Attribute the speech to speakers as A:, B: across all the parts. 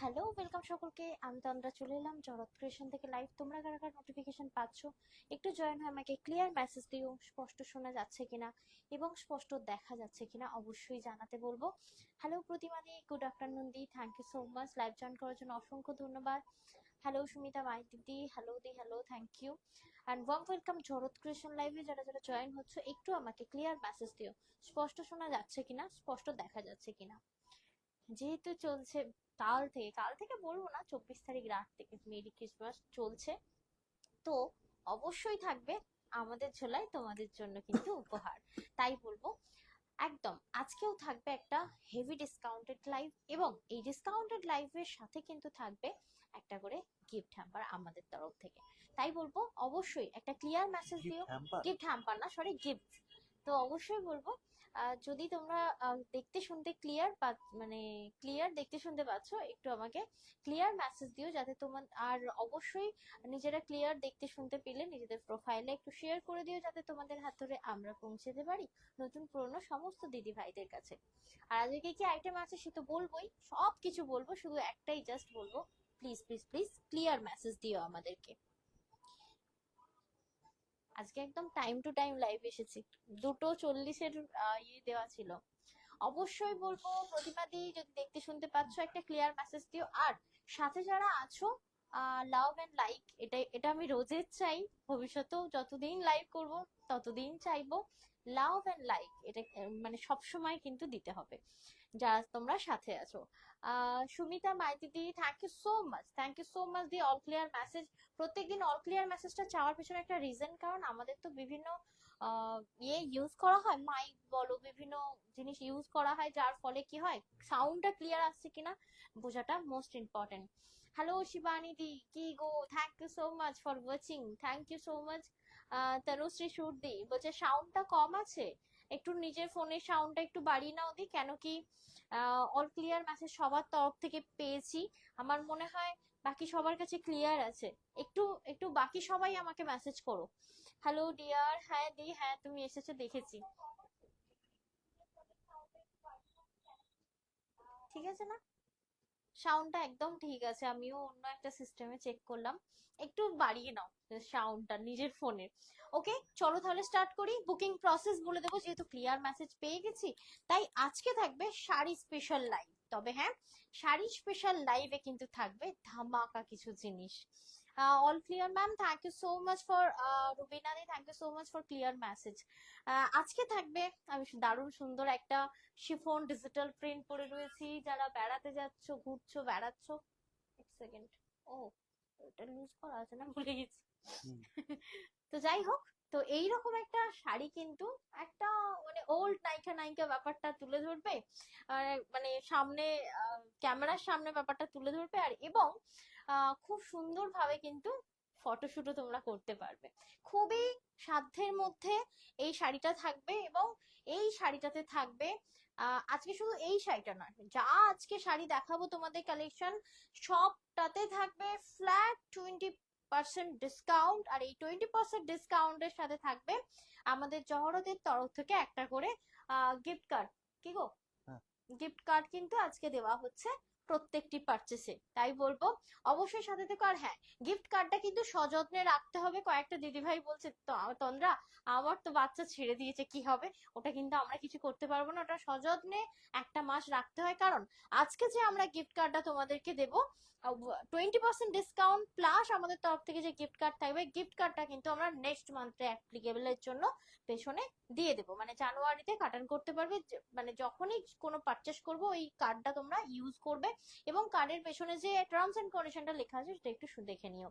A: Hello, welcome সকলকে। আমি তন্দ্রা চলে এলাম জগৎ ক্রিয়েশন থেকে লাইভ। তোমরা কারা কারা নোটিফিকেশন পাচ্ছ একটু জয়েন হয়ে আমাকে ক্লিয়ার মেসেজ দিও, স্পষ্ট শোনা যাচ্ছে কিনা এবং স্পষ্ট দেখা যাচ্ছে কিনা অবশ্যই জানাতে বলবো। হ্যালো প্রতিমা দি, গুড আফটারনুন দি, thank you so much live join করার জন্য, অসংখ্য ধন্যবাদ। হ্যালো সুমিতা মাই দিদি, হ্যালো দি, hello, thank you and warm welcome Jagat creation লাইভে। যারা যারা জয়েন হচ্ছে একটু আমাকে ক্লিয়ার মেসেজ দিও, স্পষ্ট শোনা যাচ্ছে কিনা, স্পষ্ট দেখা যাচ্ছে কিনা। যেহেতু চলছে কাল থেকে বলবো না, 24 তারিখ রাত থেকে মেরি ক্রিসমাস চলছে, তো অবশ্যই থাকবে আমাদের ঝোলায় তোমাদের জন্য কিন্তু উপহার। তাই বলবো একদম আজকেও থাকবে একটা হেভি ডিসকাউন্টেড লাইভ, এবং এই ডিসকাউন্টেড লাইভের সাথে কিন্তু থাকবে একটা করে গিফট হ্যাম্পার আমাদের তরফ থেকে। তাই বলবো অবশ্যই একটা ক্লিয়ার মেসেজ দিও। গিফট হ্যাম্পার না, সরি, গিফট। তো অবশ্যই বলবো যদি তোমরা দেখতে শুনতে ক্লিয়ার মানে ক্লিয়ার দেখতে শুনতে পাচ্ছ, একটু আমাকে ক্লিয়ার মেসেজ দিও, যাতে তোমার আর অবশ্যই নিজেরা ক্লিয়ার দেখতে শুনতে পেলে নিজেদের প্রোফাইলে একটু শেয়ার করে দিও, যাতে তোমাদের হাত ধরে আমরা পৌঁছে যেতে পারি নতুন পুরনো সমস্ত দিদি ভাইদের কাছে। আর আজকে কি আইটেম আছে সে তো বলবোই, সব কিছু বলবো, শুধু একটাই জাস্ট বলবো, please please please clear message দিও আমাদেরকে। আজকে একদম টাইম টু টাইম লাইভ এসেছি, 2:40-এর দেওয়া ছিল। অবশ্যই বলবো প্রতিবাদী, যদি দেখতে শুনতে পাচ্ছ একটা ক্লিয়ার মেসেজ দিও। আর সাথে যারা আছো, লাভ এন্ড লাইক, এটা আমি রোজের চাই, ভবিষ্যতেও যতদিন লাইভ করব ততদিন চাইবো লাভ এন্ড লাইক। এটা মানে সব সময় কিন্তু দিতে হবে যারা তোমরা সাথে আছো। সুমিতা মাইতিদি, thank you so much the all clear message. প্রত্যেকদিন অল ক্লিয়ার মেসেজটা চাওয়ার পেছনে একটা রিজন, কারণ আমাদের তো বিভিন্ন ইউজ করা হয়, মাইক বলো, বিভিন্ন জিনিস ইউজ করা হয়, যার ফলে কি হয় সাউন্ডটা ক্লিয়ার আসছে কিনা বোঝাটা most important. Hello Shivani di, কি গো, thank you so much for watching, thank you so much. Tanushree Sur di বলছে সাউন্ডটা কম আছে, একটু নিজের ফোনের সাউন্ডটা একটু বাড়িয়ে নাও দি। কেন কি অল ক্লিয়ার মেসেজ সবার তরফ থেকে পেয়েছি, আমার মনে হয় বাকি সবার কাছে ক্লিয়ার আছে। একটু একটু বাকি সবাই আমাকে মেসেজ করো। হ্যালো ডিয়ার, হ্যাঁ দি, হ্যাঁ তুমি এসেছো দেখেছি, ঠিক আছে না? সাউন্ডটা একদম ঠিক আছে, আমিও অন্য একটা সিস্টেমে চেক করলাম, একটু বাড়িয়ে নাও সাউন্ডটা নিজের ফোনের। ওকে, চলো তাহলে স্টার্ট করি। বুকিং প্রসেস বলে দেবো, যেহেতু ক্লিয়ার মেসেজ পেয়ে গেছি, তাই আজকে থাকবে শাড়ি স্পেশাল লাইভ। তবে হ্যাঁ, শাড়ি স্পেশাল লাইভে কিন্তু থাকবে ধামাকা কিছু জিনিস। All clear ma'am, thank you so much for, Rubina দি, thank you so much for clear message. আজকে থাকবে, আমি দারুণ সুন্দর একটা শিফন ডিজিটাল প্রিন্ট পরে রয়েছি। যারা বেড়াতে যাচ্ছ, ঘুরছো, বেড়াচ্ছ, এক সেকেন্ড, ও এটা লুজ করা আছে না, ভুলে গেছি। তো যাই হোক, তো এইরকম একটা শাড়ি কিন্তু একটা মানে ওল্ড নায়িকা নায়িকা ব্যাপারটা তুলে ধরবে, মানে সামনে ক্যামেরার সামনে ব্যাপারটা তুলে ধরবে, আর এবং খুব সুন্দর ভাবে কিন্তু ফটোশুটও তোমরা করতে পারবে। খুবই সাধ্যের মধ্যে এই শাড়িটা থাকবে, এবং এই শাড়িটাতে থাকবে আজকে শুধু এই শাড়িটা নয়, যা আজকে শাড়ি দেখাবো তোমাদের কালেকশন সবটাতে থাকবে ফ্ল্যাট 20% ডিসকাউন্ট। আর এই 20% ডিসকাউন্টের সাথে থাকবে আমাদের জহরতের তরফ থেকে একটা করে গিফট কার্ড। কি গো, গিফট কার্ড কিন্তু আজকে দেওয়া হচ্ছে প্রত্যেকটি পারচেসে। তাই বলবো অবশ্যই সাথে থেকো। আর হ্যাঁ, গিফট কার্ডটা কিন্তু সযত্নে রাখতে হবে। কয়েকটা দিদিভাই বলছে তো তন্দ্রা, আমার তো বাচ্চা ছেড়ে দিয়েছে, কি হবে? ওটা কিন্তু আমরা কিছু করতে পারবো না, ওটা সযত্নে একটা মাস রাখতে হয়। কারণ আজকে যে আমরা গিফট কার্ডটা তোমাদেরকে দেবো, 20% ডিসকাউন্ট প্লাস আমাদের তরফ থেকে যে গিফট কার্ড থাকবে, গিফট কার্ডটা কিন্তু আমরা নেক্সট মান্থে অ্যাপ্লিকেবলের জন্য পেছনে দিয়ে দেবো, মানে জানুয়ারিতে কাটান করতে পারবে। মানে যখনই কোনো পারচেস করবো ওই কার্ডটা তোমরা ইউজ করবে, এবং কার্ডের পেছনে যে টার্মস এন্ড কন্ডিশনটা লেখা আছে সেটা একটু দেখে নিও।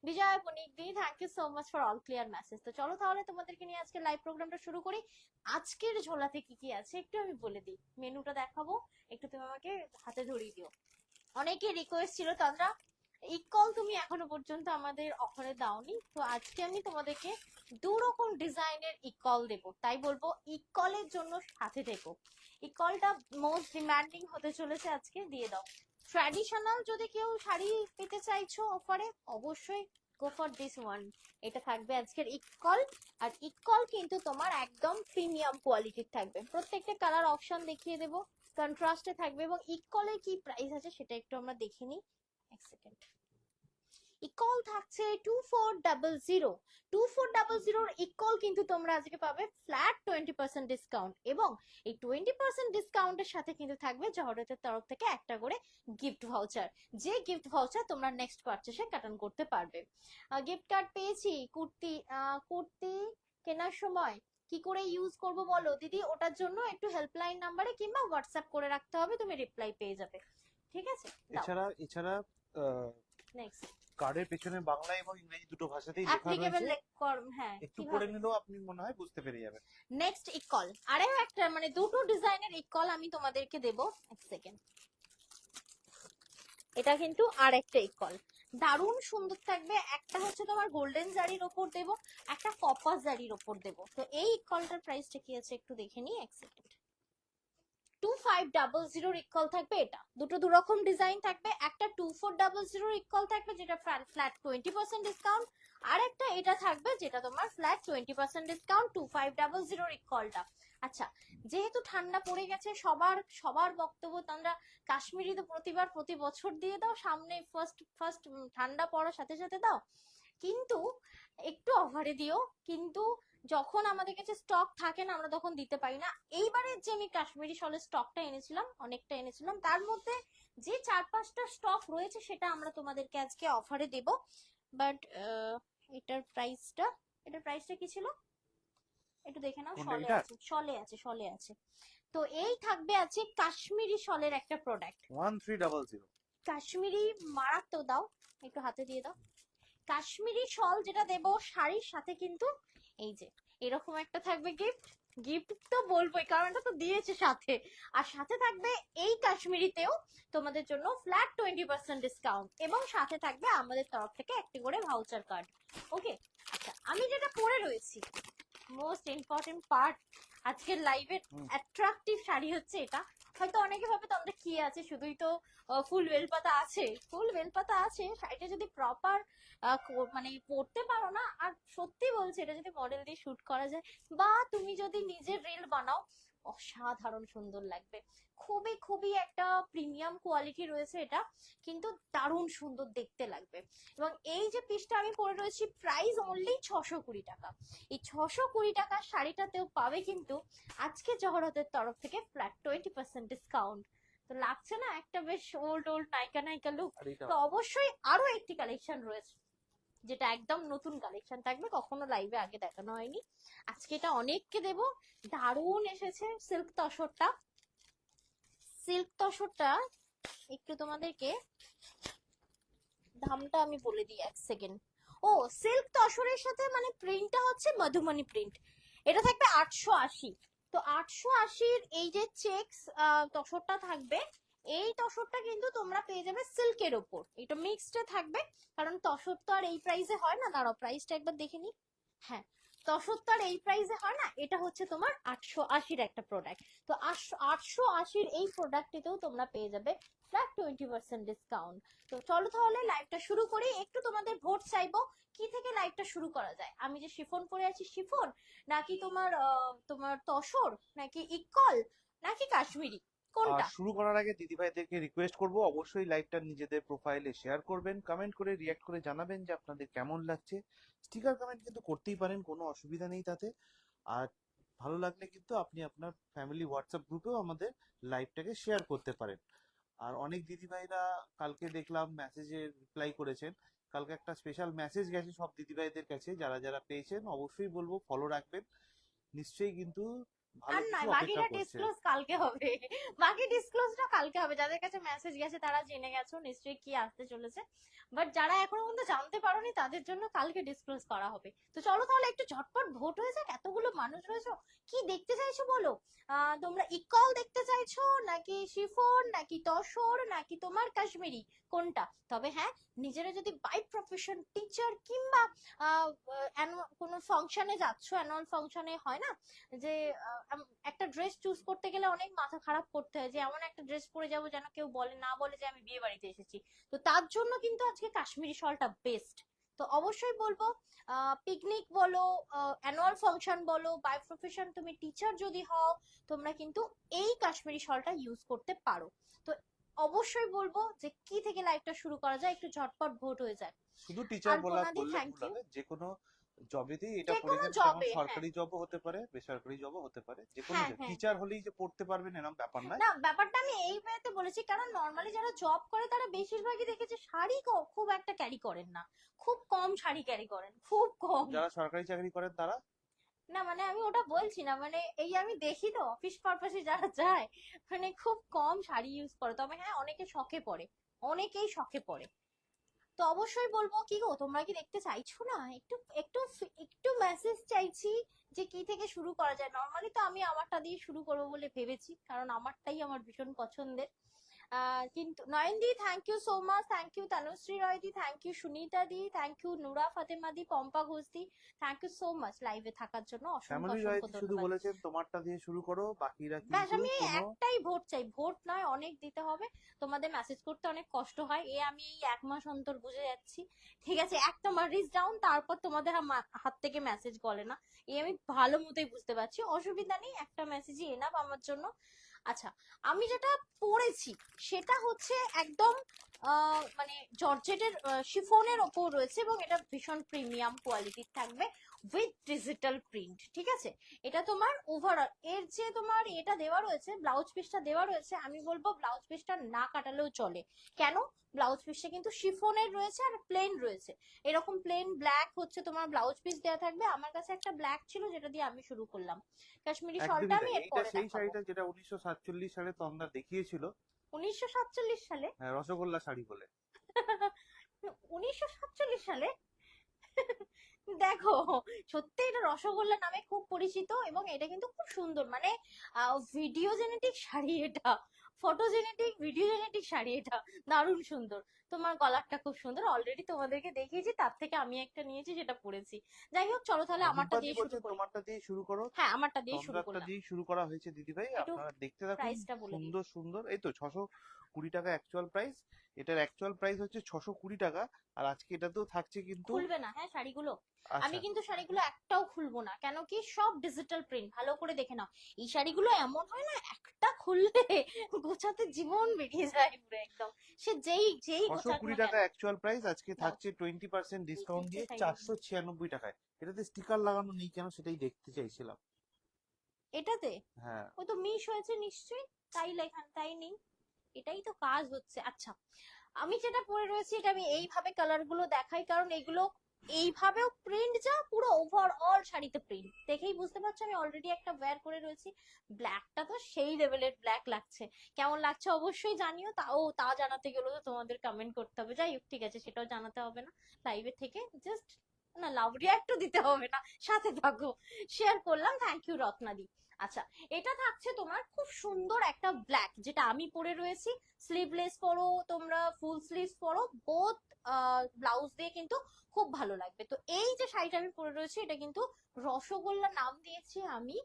A: Bijoy Banik di, thank you so much for all clear message. তো চলো তাহলে তোমাদেরকে নিয়ে আজকে লাইভ প্রোগ্রামটা শুরু করি। আজকের ঝোলাতে কি কি আছে একটু আমি বলে দিই, মেনুটা দেখাবো, একটু তুমি আমাকে হাতে ধরিয়ে দিও। অনেকে রিকোয়েস্ট ছিল তন্দ্রা, ইকল তুমি এখনো পর্যন্ত আমাদের অফারে দাওনি, তো আজকে আমি তোমাদেরকে 2 রকম ডিজাইনের ইকল দেবো। তাই বলবো ইকলের জন্য সাথে থেকো, ইকলটা মোস্ট ডিমান্ডিং হতে চলেছে, আজকে দিয়ে দাও। ট্র্যাডিশনাল যদি কেউ শাড়ি পেতে চাইছো অফারে, অবশ্যই গো ফর দিস ওয়ান। এটা থাকবে আজকের ইকল। আর ইকল কিন্তু তোমার একদম প্রিমিয়াম কোয়ালিটির থাকবে, প্রত্যেকটা কালার অপশন দেখিয়ে দেবো। কন্ট্রাস্টে থাকবে। এবং ইকলের কি প্রাইস আছে সেটা একটু আমরা দেখে নিই, এক সেকেন্ড। ইকল থাকছে 2400। 2400 ইকল কিন্তু তোমরা আজকে পাবে ফ্ল্যাট 20% ডিসকাউন্ট, এবং এই 20% ডিসকাউন্টের সাথে কিন্তু থাকবে জহরতের তরফ থেকে একটা করে গিফট ভাউচার, যে গিফট ভাউচার তোমরা নেক্সট পারচেসে কাটান করতে পারবে। গিফট কার্ড পেয়েছি। কুর্তি, কুর্তি কেনার সময় কি করে ইউজ করব বলো দিদি, ওটার জন্য একটু হেল্পলাইন নাম্বারে কিংবা হোয়াটসঅ্যাপ করে রাখতে হবে, তুমি রিপ্লাই পেয়ে যাবে, ঠিক আছে?
B: এছাড়া এছাড়া
A: নেক্সট
B: কার্ডের পেছনে বাংলা এবং ইংরেজি দুটো ভাষাতেই লেখা
A: অ্যাপ্লিকেবল
B: রয়েছে,
A: হ্যাঁ
B: একটু
A: কিভাবে।
B: পড়ে নিলেও আপনি মনে হয় বুঝতে পেরে যাবেন।
A: নেক্সট ইকল, আরেও একটা মানে দুটো ডিজাইনের ইকল আমি তোমাদেরকে দেব, এক সেকেন্ড। এটা কিন্তু আর একটা ইকল, দারুণ সুন্দর থাকবে। একটা হচ্ছে তোমার গোল্ডেন জারির ওপর দেব, একটা কপার জারির ওপর দেব। তো এই ইকলটার প্রাইসটা কি আছে একটু দেখে নিই, এক সেকেন্ড। 2500 ইকল থাকবে। এটা দুটো দুরকম ডিজাইন থাকবে, একটা 2400 ইকল থাকবে যেটা ফ্ল্যাট 20% ডিসকাউন্ট, আর একটা এটা থাকবে যেটা তোমার ফ্ল্যাট 20% ডিসকাউন্ট 2500 ইকলটা। আচ্ছা, যেহেতু ঠান্ডা পড়ে গেছে, সবার সবার বক্তব্য তোমরা কাশ্মীরি তো প্রতিবার প্রতি বছর দিয়ে দাও, সামনে ফার্স্ট ফার্স্ট ঠান্ডা পড়ার সাথে সাথে দাও, কিন্তু একটু অফারে দিও। কিন্তু যখন আমাদের কাছে স্টক থাকে না আমরা তখন দিতে পারি না। এইবারে যে আমি কাশ্মীরি শলের স্টকটা এনেছিলাম, অনেকটা এনেছিলাম, তার মধ্যে যে 4-5টা স্টক রয়েছে সেটা আমরা তোমাদেরকে আজকে অফারে দেব। বাট এটার প্রাইসটা, কি ছিল একটু দেখে নাও। শলে আছে, শলে আছে। তো এই থাকবে আছে কাশ্মীরি শলের একটা প্রোডাক্ট,
B: 1300।
A: কাশ্মীরি মারাত্মক। দাও একটু হাতে দিয়ে দাও। কাশ্মীরি শল যেটা দেব শাড়ির সাথে কিন্তু এই যে এরকম একটা থাকবে গিফট। গিফট তো বলবোই কারণ এটা তো দিয়েছে সাথে, আর সাথে থাকবে এই কাশ্মীরিতেও তোমাদের জন্য ফ্ল্যাট 20% ডিসকাউন্ট, এবং সাথে থাকবে আমাদের তরফ থেকে একটি করে ভাউচার কার্ড। ওকে, আচ্ছা আমি যেটা পরে রয়েছি, মোস্ট ইম্পর্টেন্ট পার্ট আজকের লাইভের অ্যাট্রাকটিভ শাড়ি হচ্ছে এটা। হয়তো অনেকে ভাবে তোমাদের কি আছে, শুধুই তো ফুল বেলপাতা আছে। ফুল বেলপাতা আছে, শাড়িটা যদি প্রপার মানে পরতে পারো না, আর সত্যি বলছি এটা যদি মডেল দিয়ে শুট করা যায় বা তুমি যদি নিজের রিল বানাও, অসাধারণ সুন্দর লাগবে। খুবই খুবই একটা প্রিমিয়াম কোয়ালিটি রয়েছে এটা, কিন্তু দারুণ সুন্দর দেখতে লাগবে। এবং এই যে পিসটা আমি পরে রয়েছি, প্রাইস অনলি 620 টাকা। এই 620 টাকার শাড়িটাতেও পাবে কিন্তু আজকে জহরতের তরফ থেকে ফ্ল্যাট 20% ডিসকাউন্ট। তো লাগছে না একটা বেশ ওল্ড ওল্ড নায়িকা নায়িকা লুক? তো অবশ্যই আরো একটি কালেকশন রয়েছে যেটা একদম নতুন কালেকশন থাকবে, কখনো লাইভে আগে দেখানো হয়নি, আজকে এটা অনেককে দেব। দারুণ এসেছে সিল্ক তসরটা। সিল্ক তসরটা একটু তোমাদেরকে দামটা আমি বলে দিই, এক সেকেন্ড। ও, সিল্ক তসরের সাথে মানে প্রিন্টটা হচ্ছে মধুমণি প্রিন্ট, এটা থাকবে 880। তো 880-র এই যে চেকস তসরটা থাকবে, এই তসরটা কিন্তু তোমরা পেয়ে যাবে সিল্কের ওপর, এটা মিক্সড থাকবে। কারণ তসর তো আর এই প্রাইসে হয় না, দাঁড়াও প্রাইসটা একবার দেখে নি। হ্যাঁ, তসর তো আর এই প্রাইসে হয় না, এটা হচ্ছে তোমার 880-র একটা প্রোডাক্ট। তো 880-র এই প্রোডাক্টটিতেও তোমরা পেয়ে যাবে ফ্ল্যাট 20% ডিসকাউন্ট। তো চলো তাহলে লাইভটা শুরু করি। একটু তোমাদের ভোট চাইবো, কি থেকে লাইভটা শুরু করা যায়। আমি যে শিফন পরে আছি শিফন, নাকি তোমার তোমার তসর, নাকি ইকল, নাকি কাশ্মীরি, কোনটা?
B: শুরু করার আগে দিদিভাইদেরকে রিকোয়েস্ট করব অবশ্যই লাইভটা নিজেদের প্রোফাইলে শেয়ার করবেন, কমেন্ট করে রিয়াক্ট করে জানাবেন যে আপনাদের কেমন লাগছে। স্টিকার কমেন্ট কিন্তু করতেই পারেন, কোনো অসুবিধা নেই তাতে। আর ভালো লাগলে কিন্তু আপনি আপনার ফ্যামিলি হোয়াটসঅ্যাপ গ্রুপেও আমাদের লাইভটাকে শেয়ার করতে পারেন। আর অনেক দিদিভাইরা কালকে দেখলাম মেসেজে রিপ্লাই করেছেন, কালকে একটা স্পেশাল মেসেজ গেছে সব দিদিভাইদের কাছে, যারা যারা পেয়েছেন অবশ্যই বলবো ফলো রাখবেন, নিশ্চয়ই কিন্তু ভালো
A: আর
B: কিছু
A: নয়,
B: অপেক্ষা
A: বাকিটা
B: করছে।
A: ডিসক্লোজ কালকে হবে। বাকি ডিসক্লোজটা কালকে হবে। যাদের কাছে মেসেজ গেছে তারা জেনে গেছো নিশ্চয়ই কি আসতে চলেছে, বাট যারা এখনো পর্যন্ত জানতে পারোনি তাদের জন্য কালকে ডিসক্লোজ করা হবে। তো চলো তাহলে একটু ঝটপট ভোট হয়ে যাক, এতগুলো মানুষ রয়েছে। কি দেখতে চাইছো বলো? তোমরা ইকল দেখতে চাইছো, নাকি শিফন, নাকি তসর, নাকি তোমার কাশ্মীরি, কোনটা? তবে হ্যাঁ, নিজেরা যদি বাই প্রফেশন টিচার কিংবা কোনো ফাংশনে যাচ্ছ, অ্যানুয়াল ফাংশনে হয় না যে একটা ড্রেস চুজ করতে গেলে অনেক মাথা খারাপ করতে হয় যে এমন একটা ড্রেস পরে যাবো যেন কেউ বলে না বলে যে আমি বিয়ে বাড়িতে এসেছি, তো তার জন্য কিন্তু আজকে কাশ্মীরি শলটা বেস্ট। তো অবশ্যই বলবো পিকনিক বলো, অ্যানুয়াল ফাংশন বলো, বাই প্রফেশন তুমি টিচার যদি হও, তোমরা কিন্তু এই কাশ্মীরি শলটা ইউজ করতে পারো। তো অবশ্যই বলবো যে কি থেকে লাইভটা শুরু করা যায়, একটু ঝটপট ভোট হয়ে যায়।
B: শুধু টিচার বললে
A: আলপনাদি
B: ভুল
A: থ্যাংক ইউ।
B: হবে, যে কোনো জবেতেই এটা
A: যে
B: পড়ে
A: কোনো
B: যাবে, যেমন
A: জবে, হ্যাঁ
B: সরকারি জবও হতে পারে, বেসরকারি জবও হতে পারে, যে কোনো
A: হ্যাঁ হ্যাঁ
B: টিচার হলেই যে পড়তে পারবেন এরকম ব্যাপার নয়।
A: না, ব্যাপারটা আমি এই ওয়েতে বলেছি কারণ নর্মালি যারা জব করে তারা বেশিরভাগই দেখেছে শাড়ি খুব একটা ক্যারি করেন না, খুব কম শাড়ি ক্যারি করেন, খুব কম।
B: যারা সরকারি চাকরি করেন তারা
A: না মানে আমি ওটা বলছি না, মানে এই আমি দেখি তো অফিস পারপাসে যারা যায়, মানে খুব কম শাড়ি ইউজ করে। তবে হ্যাঁ অনেকে শখে পড়ে, অনেকেই শখে পড়ে। তো অবশ্যই বলবো কি গো, তোমরা কি দেখতে চাইছো না? একটু একটু একটু মেসেজ চাইছি যে কি থেকে শুরু করা যায়। নর্মালি তো আমি আমারটা দিয়ে শুরু করবো বলে ভেবেছি, কারণ আমারটাই আমার ভীষণ পছন্দের। কিন্তু Nayan di thank you so much, thank you Tanushree Roy di, thank you Sunita di, thank you Nura Fatema di, Pampa Ghosh di, thank you so much লাইভে থাকার জন্য, অসংখ্য
B: ফ্যামিলি
A: অসংখ্য
B: রয়েছে শুধু
A: ধন্যবাদ।
B: বলেছেন তোমারটা দিয়ে শুরু করো, বাকিরা
A: ব্যাস
B: কিন্তু
A: আমি
B: কোনো
A: একটাই ভোট চাই, ভোট নয় অনেক দিতে হবে। তোমাদের মেসেজ করতে অনেক কষ্ট হয়, আমি এই 1 মাস অন্তর বুঝে যাচ্ছি। ঠিক আছে, একটা মাস রিচ ডাউন, তারপর তোমাদের হাত থেকে মেসেজ গলে না, আমি ভালো মতোই বুঝতে পারছি। অসুবিধা নেই, একটা মেসেজই এনাফ আমার জন্য। আচ্ছা, আমি যেটা পড়েছি সেটা হচ্ছে একদম মানে জর্জেটের শিফনের ওপর রয়েছে, এবং এটা ভীষণ প্রিমিয়াম কোয়ালিটির থাকবে উইথ ডিজিটাল প্রিন্ট। ঠিক আছে, এটা তোমার ওভারঅল এর যে তোমার এটা দেওয়া রয়েছে, ব্লাউজ পিসটা দেওয়া রয়েছে, আমি বলবো ব্লাউজ পিসটা না কাটালেও চলে। কেন? ব্লাউজ পিসটা কিন্তু শিফনের রয়েছে আর প্লেন রয়েছে, এরকম প্লেন ব্ল্যাক হচ্ছে তোমার ব্লাউজ পিস দেওয়া থাকবে। আমার কাছে একটা ব্ল্যাক ছিল যেটা দিয়ে আমি শুরু করলাম কাশ্মীরি শলটা,
B: একদমই
A: আমি
B: তাই।
A: এর
B: এইটা
A: পরে
B: সেই
A: দেখাবো।
B: শাড়িটা যেটা 1947 সালে তন্দা দেখিয়েছিল,
A: 1947 সালে?
B: হ্যাঁ, রসগোল্লা শাড়ি বলে।
A: 1947 সালে? দেখো, সত্যি এটা রসগোল্লা নামে খুব পরিচিত, এবং এটা কিন্তু খুব সুন্দর, মানে ভিডিও জেনেটিক শাড়ি এটা, ফটোজেনেটিক ভিডিও জেনেটিক শাড়ি এটা, দারুণ সুন্দর। তোমার গলারটা খুব সুন্দর, অলরেডি তোমাদেরকে দেখিয়েছি, তার থেকে আমি একটা নিয়েছি যেটা পরেছি। যাই হোক, চলো তাহলে আমারটা
B: রূপবাদি
A: দিয়ে শুরু
B: বলছেন
A: করি।
B: তোমারটা দিয়ে শুরু করো।
A: হ্যাঁ, আমারটা দিয়ে শুরু
B: তন্দ্রারটা
A: করলাম।
B: দিয়েই শুরু করা হয়েছে দিদিভাই,
A: একটু
B: আপনারা দেখতে থাকুন।
A: প্রাইসটা বলে দিই।
B: সুন্দর সুন্দর, এই তো 620 টাকা অ্যাকচুয়াল প্রাইস। এটার অ্যাকচুয়াল প্রাইস হচ্ছে 620 টাকা। আর আজকে এটাতেও থাকছে কিন্তু,
A: খুলবে না হ্যাঁ শাড়িগুলো? আমি
B: আচ্ছা,
A: কিন্তু শাড়িগুলো একটাও খুলবো না, কেন কি সব ডিজিটাল প্রিন্ট, ভালো করে দেখে নাও। এই শাড়িগুলো এমন হয় না, একটা খুললে গোছাতে জীবন বেরিয়ে যায় পুরো একদম, সে যেই যেই
B: ছশো
A: গোছাক
B: কুড়ি
A: না
B: টাকা
A: কেন।
B: অ্যাকচুয়াল প্রাইস, আজকে
A: দাও,
B: থাকছে 20%
A: এই
B: ডিসকাউন্ট
A: তিনটে
B: দিয়ে
A: শাড়ি দেখি।
B: 496 টাকায়। এটাতে স্টিকার লাগানো নেই কেন সেটাই দেখতে চাইছিলাম।
A: এটাতে
B: হ্যাঁ,
A: ওই তো মিস হয়েছে নিশ্চয়ই, তাই লেখা তাই নেই, এটাই তো কাজ হচ্ছে। আচ্ছা, আমি যেটা পরে রয়েছি এটা আমি এইভাবে কালার গুলো দেখাই, কারণ এগুলো এইভাবেও প্রিন্ট যা পুরো ওভারঅল শাড়িতে প্রিন্ট, দেখেই বুঝতে পারছো আমি অলরেডি একটা ওয়্যার করে রয়েছি। ব্ল্যাকটা তো সেই লেভেলের ব্ল্যাক লাগছে, কেমন লাগছে অবশ্যই জানিও। তা জানাতে গেলেও তো তোমাদের কমেন্ট করতে হবে, যাই হোক ঠিক আছে, সেটাও জানাতে হবে না লাইভে থেকে, জাস্ট না লাভ রিয়াক্টও দিতে হবে না, সাথে থাকো। শেয়ার করলাম, থ্যাংক ইউ রত্নাদি। আচ্ছা, এটা থাকছে তোমার খুব সুন্দর একটা ব্ল্যাক, যেটা আমি পরে রয়েছি। স্লিভলেস পরো তোমরা, ফুল স্লিভস পরো, বোথ ব্লাউজ দিয়ে কিন্তু খুব ভালো লাগবে। তো এই যে শাড়িটা আমি পরে রয়েছি এটা কিন্তু রসগোল্লা নাম দিয়েছি আমি,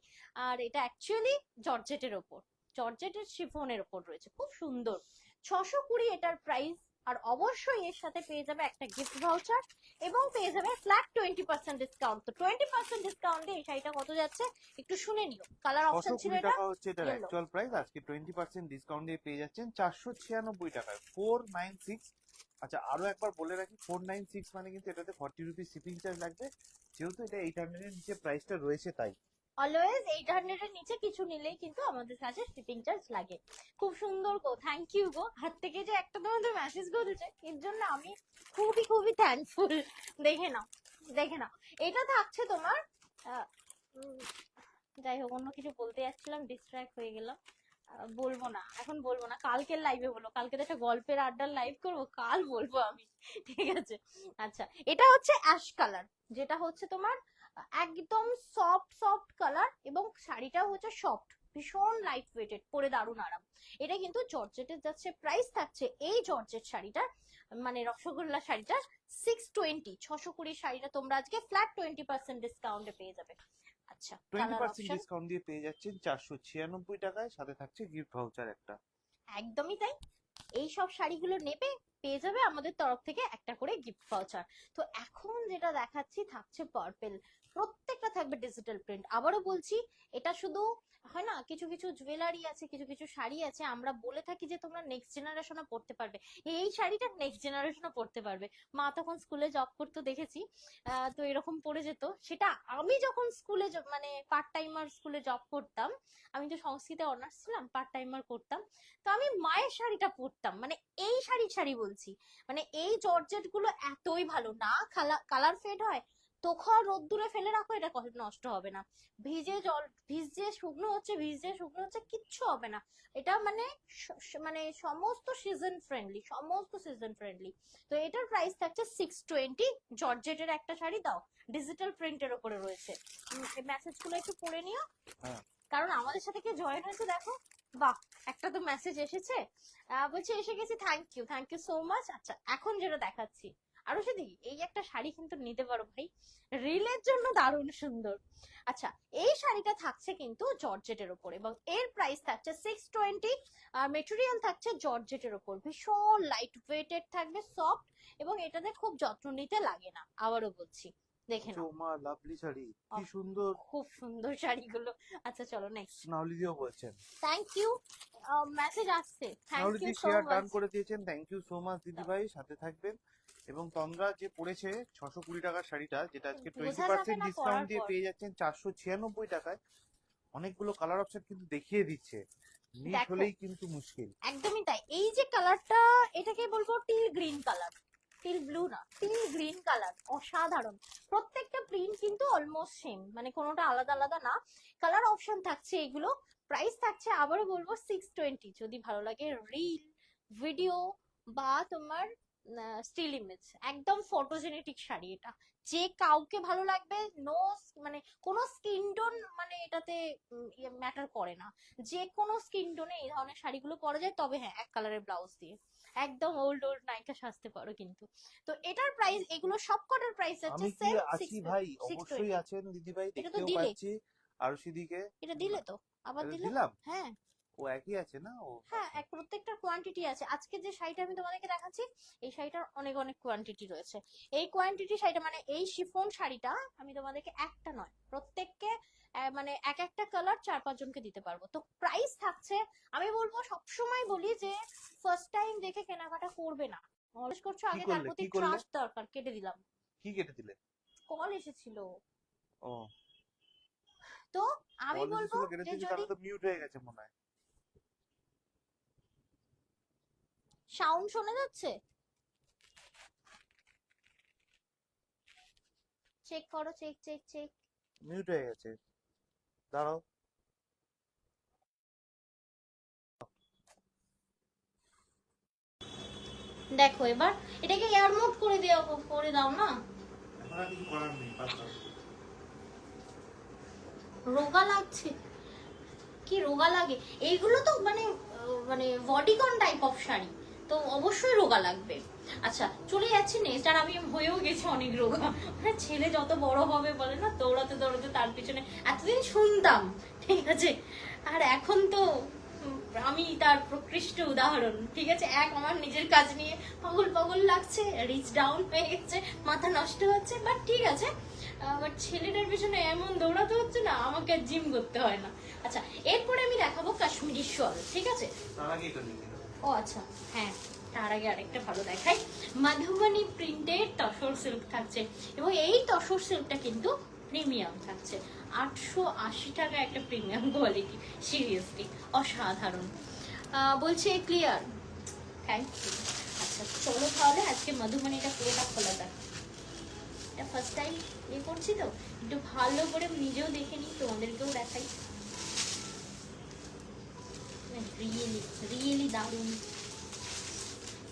A: আর এটা অ্যাকচুয়ালি জর্জেটের ওপর, জর্জেটের শিফনের ওপর রয়েছে, খুব সুন্দর। 620 এটার প্রাইস। আর অবশ্যই এর সাথে পেয়ে যাবে একটা গিফট ভাউচার, এবং পেয়ে যাবে ফ্ল্যাট 20% ডিসকাউন্ট। তো 20% ডিসকাউন্টে এই শাড়িটা কত যাচ্ছে একটু শুনে নিও। কালার
B: ছশো
A: অপশন ছিল
B: কুড়ি
A: এটা
B: টাকা হচ্ছে এটার
A: ইয়েলো।
B: অ্যাকচুয়াল প্রাইস, আজকে 20% ডিসকাউন্ট দিয়ে পেয়ে যাচ্ছেন 496 টাকায়, 496। আচ্ছা, আরো একবার বলে রাখি, 496 মানে কিন্তু এটাতে 40 রুপিস শিপিং চার্জ লাগবে, যেহেতু এটা 800 এর নিচে প্রাইসটা রয়েছে তাই।
A: অলওয়েজ 800 এর নিচে কিছু নিলেই কিন্তু আমাদের কাছে শিপিং চার্জ লাগে। খুব সুন্দর গো, থ্যাংক ইউ গো, হাত থেকে যে একটা তোমাদের মেসেজ করেছে এর জন্য আমি খুবই খুবই থ্যাঙ্কফুল। দেখে নাও, দেখে নাও, এটা থাকছে তোমার আহ, উম, যাই হোক, অন্য কিছু বলতে যাচ্ছিলাম, ডিস্ট্র্যাক্ট হয়ে গেলাম। বলবো না এখন, বলবো না, কালকের লাইভে বলো, কালকে তো একটা গল্পের আড্ডার লাইভ করবো, কাল বলবো আমি। ঠিক আছে। আচ্ছা, এটা হচ্ছে অ্যাশ কালার, যেটা হচ্ছে তোমার একদম সফট সফট কালার, এবং শাড়িটাও হচ্ছে সফট, ভীষণ লাইট ওয়েটেড, পরে দারুণ আরাম। এটা কিন্তু জর্জেটের যাচ্ছে, প্রাইস থাকছে এই জর্জেট শাড়িটা, মানে রসগোল্লা শাড়িটা 620। 620 শাড়িটা তোমরা আজকে ফ্ল্যাট 20% ডিসকাউন্টে পেয়ে যাবে। আচ্ছা, কালার
B: 20%
A: অপশন
B: ডিসকাউন্ট দিয়ে পেয়ে যাচ্ছেন 496 টাকায়, সাথে থাকছে গিফট ভাউচার একটা।
A: একদমই তাই। এই সব শাড়িগুলো নেবে, পেয়ে যাবে আমাদের তরফ থেকে একটা করে গিফট ভাউচার। তো এখন যেটা দেখাচ্ছি থাকছে পার্পেল, প্রত্যেকটা থাকবে ডিজিটাল প্রিন্ট। আবারও বলছি, এটা শুধু হয় না, কিছু কিছু জুয়েলারি আছে, কিছু কিছু শাড়ি আছে, আমরা বলে থাকি যে তোমরা নেক্সট জেনারেশনও পড়তে পারবে, এই শাড়িটা নেক্সট জেনারেশনও পড়তে পারবে। মা তখন স্কুলে জব করতো দেখেছি, তো এরকম পড়ে যেত। সেটা আমি যখন স্কুলে মানে পার্ট টাইমার স্কুলে জব করতাম, আমি তো সংস্কৃতে অনার্স ছিলাম, পার্ট টাইমার করতাম, তো আমি মায়ের শাড়িটা পরতাম, মানে এই শাড়ি বলছি, মানে এই জর্জেট গুলো এতই ভালো না, কালার ফেড হয়, তোখা রোদ্দুরে ফেলে রাখো, এটা নষ্ট হবে না, ভিজে শুকনো হচ্ছে, কিচ্ছু হবে না। এটা মানে মানে সমস্ত সিজন ফ্রেন্ডলি। তো এটার প্রাইস থাকছে 620। জর্জেটের একটা শাড়ি দাও, ডিজিটাল প্রিন্টের উপরে রয়েছে। এই মেসেজ গুলো একটু পড়ে নিও, কারণ আমাদের সাথে কে জয়েন হয়েছে দেখো। বাহ, একটা তো মেসেজ এসেছে, বলছে এসে গেছি, থ্যাংক ইউ সো মাচ। আচ্ছা, এখন যেটা দেখাচ্ছি, আরো সেদিকে এই একটা শাড়ি কিন্তু নিতে পারো ভাই, রিলের জন্য দারুণ সুন্দর। আচ্ছা, এই শাড়িটা থাকছে কিন্তু জর্জেটের উপর, এবং এর প্রাইস থাকছে 620। আর মেটেরিয়াল থাকছে জর্জেটের উপর, ভীষণ লাইট ওয়েটেড থাকবে, সফট, এবং এটাতে খুব যত্ন নিতে লাগে না। আবারও বলছি, দেখে নাও।
B: মা লাভলি শাড়ি, কি সুন্দর,
A: খুব সুন্দর শাড়িগুলো। আচ্ছা চলো নেক্সট।
B: স্নাউলিদিও বলছেন
A: থ্যাংক ইউ, মেসেজ আসছে, থ্যাংক ইউ
B: স্নাউলিদি
A: সো
B: শেয়ার ডান
A: মাচ।
B: করে দিয়েছেন, থ্যাংক ইউ সো মাচ দিদি ভাই, সাথে থাকবেন। এবং তন্দ্রা যে পড়েছে 620 টাকার শাড়িটা, যেটা আজকে
A: বোঝা যাবে
B: 20%
A: না
B: ডিসকাউন্ট
A: পরার
B: দিয়ে
A: পর।
B: পেয়ে যাচ্ছেন 496 টাকায়। অনেকগুলো কালার অপশন কিন্তু দেখিয়ে দিচ্ছে, মিস
A: দেখো,
B: হলেই কিন্তু মুশকিল।
A: একদমই তাই। এই যে কালারটা, এটাকে বলবো till green colour, teal blue না, টিল গ্রিন কালার, অসাধারণ। প্রত্যেকটা প্রিন্ট কিন্তু অলমোস্ট সেম, মানে কোনোটা আলাদা আলাদা না, কালার অপশন থাকছে এগুলো। প্রাইস থাকছে, আবারও বলবো, 620। যদি ভালো লাগে রিল, ভিডিও, বা তোমার স্টিল ইমেজ, একদম ফটোজেনেটিক শাড়ি এটা, যে কাউকে ভালো লাগবে। নো মানে কোনো স্কিন টোন মানে এটাতে ম্যাটার করে না, যে কোনো স্কিন টোনে এই ধরনের শাড়িগুলো পরা যায়। তবে হ্যাঁ, এক কালারের ব্লাউজ দিয়ে একদম ওল্ড নায়িকা সাজতে পারো কিন্তু। তো এটার প্রাইস, এগুলো সব কটার প্রাইস হচ্ছে
B: আমি কি
A: সেম
B: আছি ভাই? অবশ্যই
A: 620।
B: আছেন দিদি ভাই,
A: এটা তো
B: দেখতেও
A: দিলে,
B: পাচ্ছি। আরশিদিকে
A: এটা দিলে তো, আবার
B: এটা
A: দিলে।
B: দিলাম,
A: হ্যাঁ
B: ও একই আছে না ও?
A: হ্যাঁ,
B: আচ্ছা,
A: এক প্রত্যেকটা কোয়ান্টিটি আছে। আজকে যে শাড়িটা আমি তোমাদেরকে দেখাচ্ছি, এই শাড়িটার অনেক অনেক কোয়ান্টিটি রয়েছে। এই কোয়ান্টিটি শাড়িটা মানে এই শিফন শাড়িটা আমি তোমাদেরকে একটা নয়, প্রত্যেককে মানে এক একটা কালার 4-5 জনকে দিতে পারবো। তো প্রাইস থাকছে, আমি বলবো, সবসময় বলি যে ফার্স্ট টাইম দেখে কেনাকাটা করবে না, অলওয়েজ করছো
B: কি
A: আগে, তার
B: করলে
A: প্রতি
B: কি করলে
A: ট্রাস্ট দরকার। কেটে দিলাম,
B: কি কেটে দিলে?
A: কল এসেছিল।
B: ও,
A: তো আমি
B: কল
A: বলবো
B: এসেছিল কেটে
A: যে
B: দিয়েছি,
A: যদি
B: তাহলে তো মিউট হয়ে গেছে মনে হয়।
A: সাউন্ড শোনা যাচ্ছে, চেক করো, চেক।
B: মিউট হয়ে গেছে, দাঁড়াও।
A: দেখো এবার, এটাকে এয়ার মোড করে দাও না।
B: এখন আর কিছু করার নেই, বাদ দাও।
A: রোগা লাগছে, কি রোগা লাগে? এইগুলো তো মানে মানে বডিকন টাইপ অফ শাড়ি, তো অবশ্যই রোগা লাগবে। আচ্ছা চলে যাচ্ছি নেক্সট। আর আমি হয়েও গেছি অনেক রোগা, মানে ছেলে যত বড় হবে বলে না, দৌড়াতে দৌড়াতে তার পিছনে। এতদিন শুনতাম, ঠিক আছে, আর এখন তো আমি তার প্রকৃষ্ট উদাহরণ, ঠিক আছে। আমার নিজের কাজ নিয়ে পাগল লাগছে, রিচ ডাউন হয়ে গেছে, মাথা নষ্ট হচ্ছে, বাট ঠিক আছে। বাট ছেলেটার পিছনে এমন দৌড়াতে হচ্ছে না, আমাকে আর জিম করতে হয় না। আচ্ছা, এরপরে আমি দেখাবো কাশ্মীরি শল, ঠিক আছে।
B: তার আগে এটা নিয়ে নিলাম।
A: ও আচ্ছা, হ্যাঁ, তার আগে আরেকটা ভালো দেখাই। মাধুবনী প্রিন্টের তসর সিল্ক থাকছে, এবং এই তসর সিল্কটা কিন্তু প্রিমিয়াম থাকছে। 880 টাকা একটা প্রিমিয়াম কোয়ালিটি, সিরিয়াসলি অসাধারণ। বলছে ক্লিয়ার, থ্যাংক ইউ। আচ্ছা চলো তাহলে আজকে মধুবনীটা পুরোটা খোলা যাক। এটা ফার্স্ট টাইম করছি তো, একটু ভালো করে নিজেও দেখে নিই, তোমাদেরকেও দেখাই। রিয়েলি দারুণ,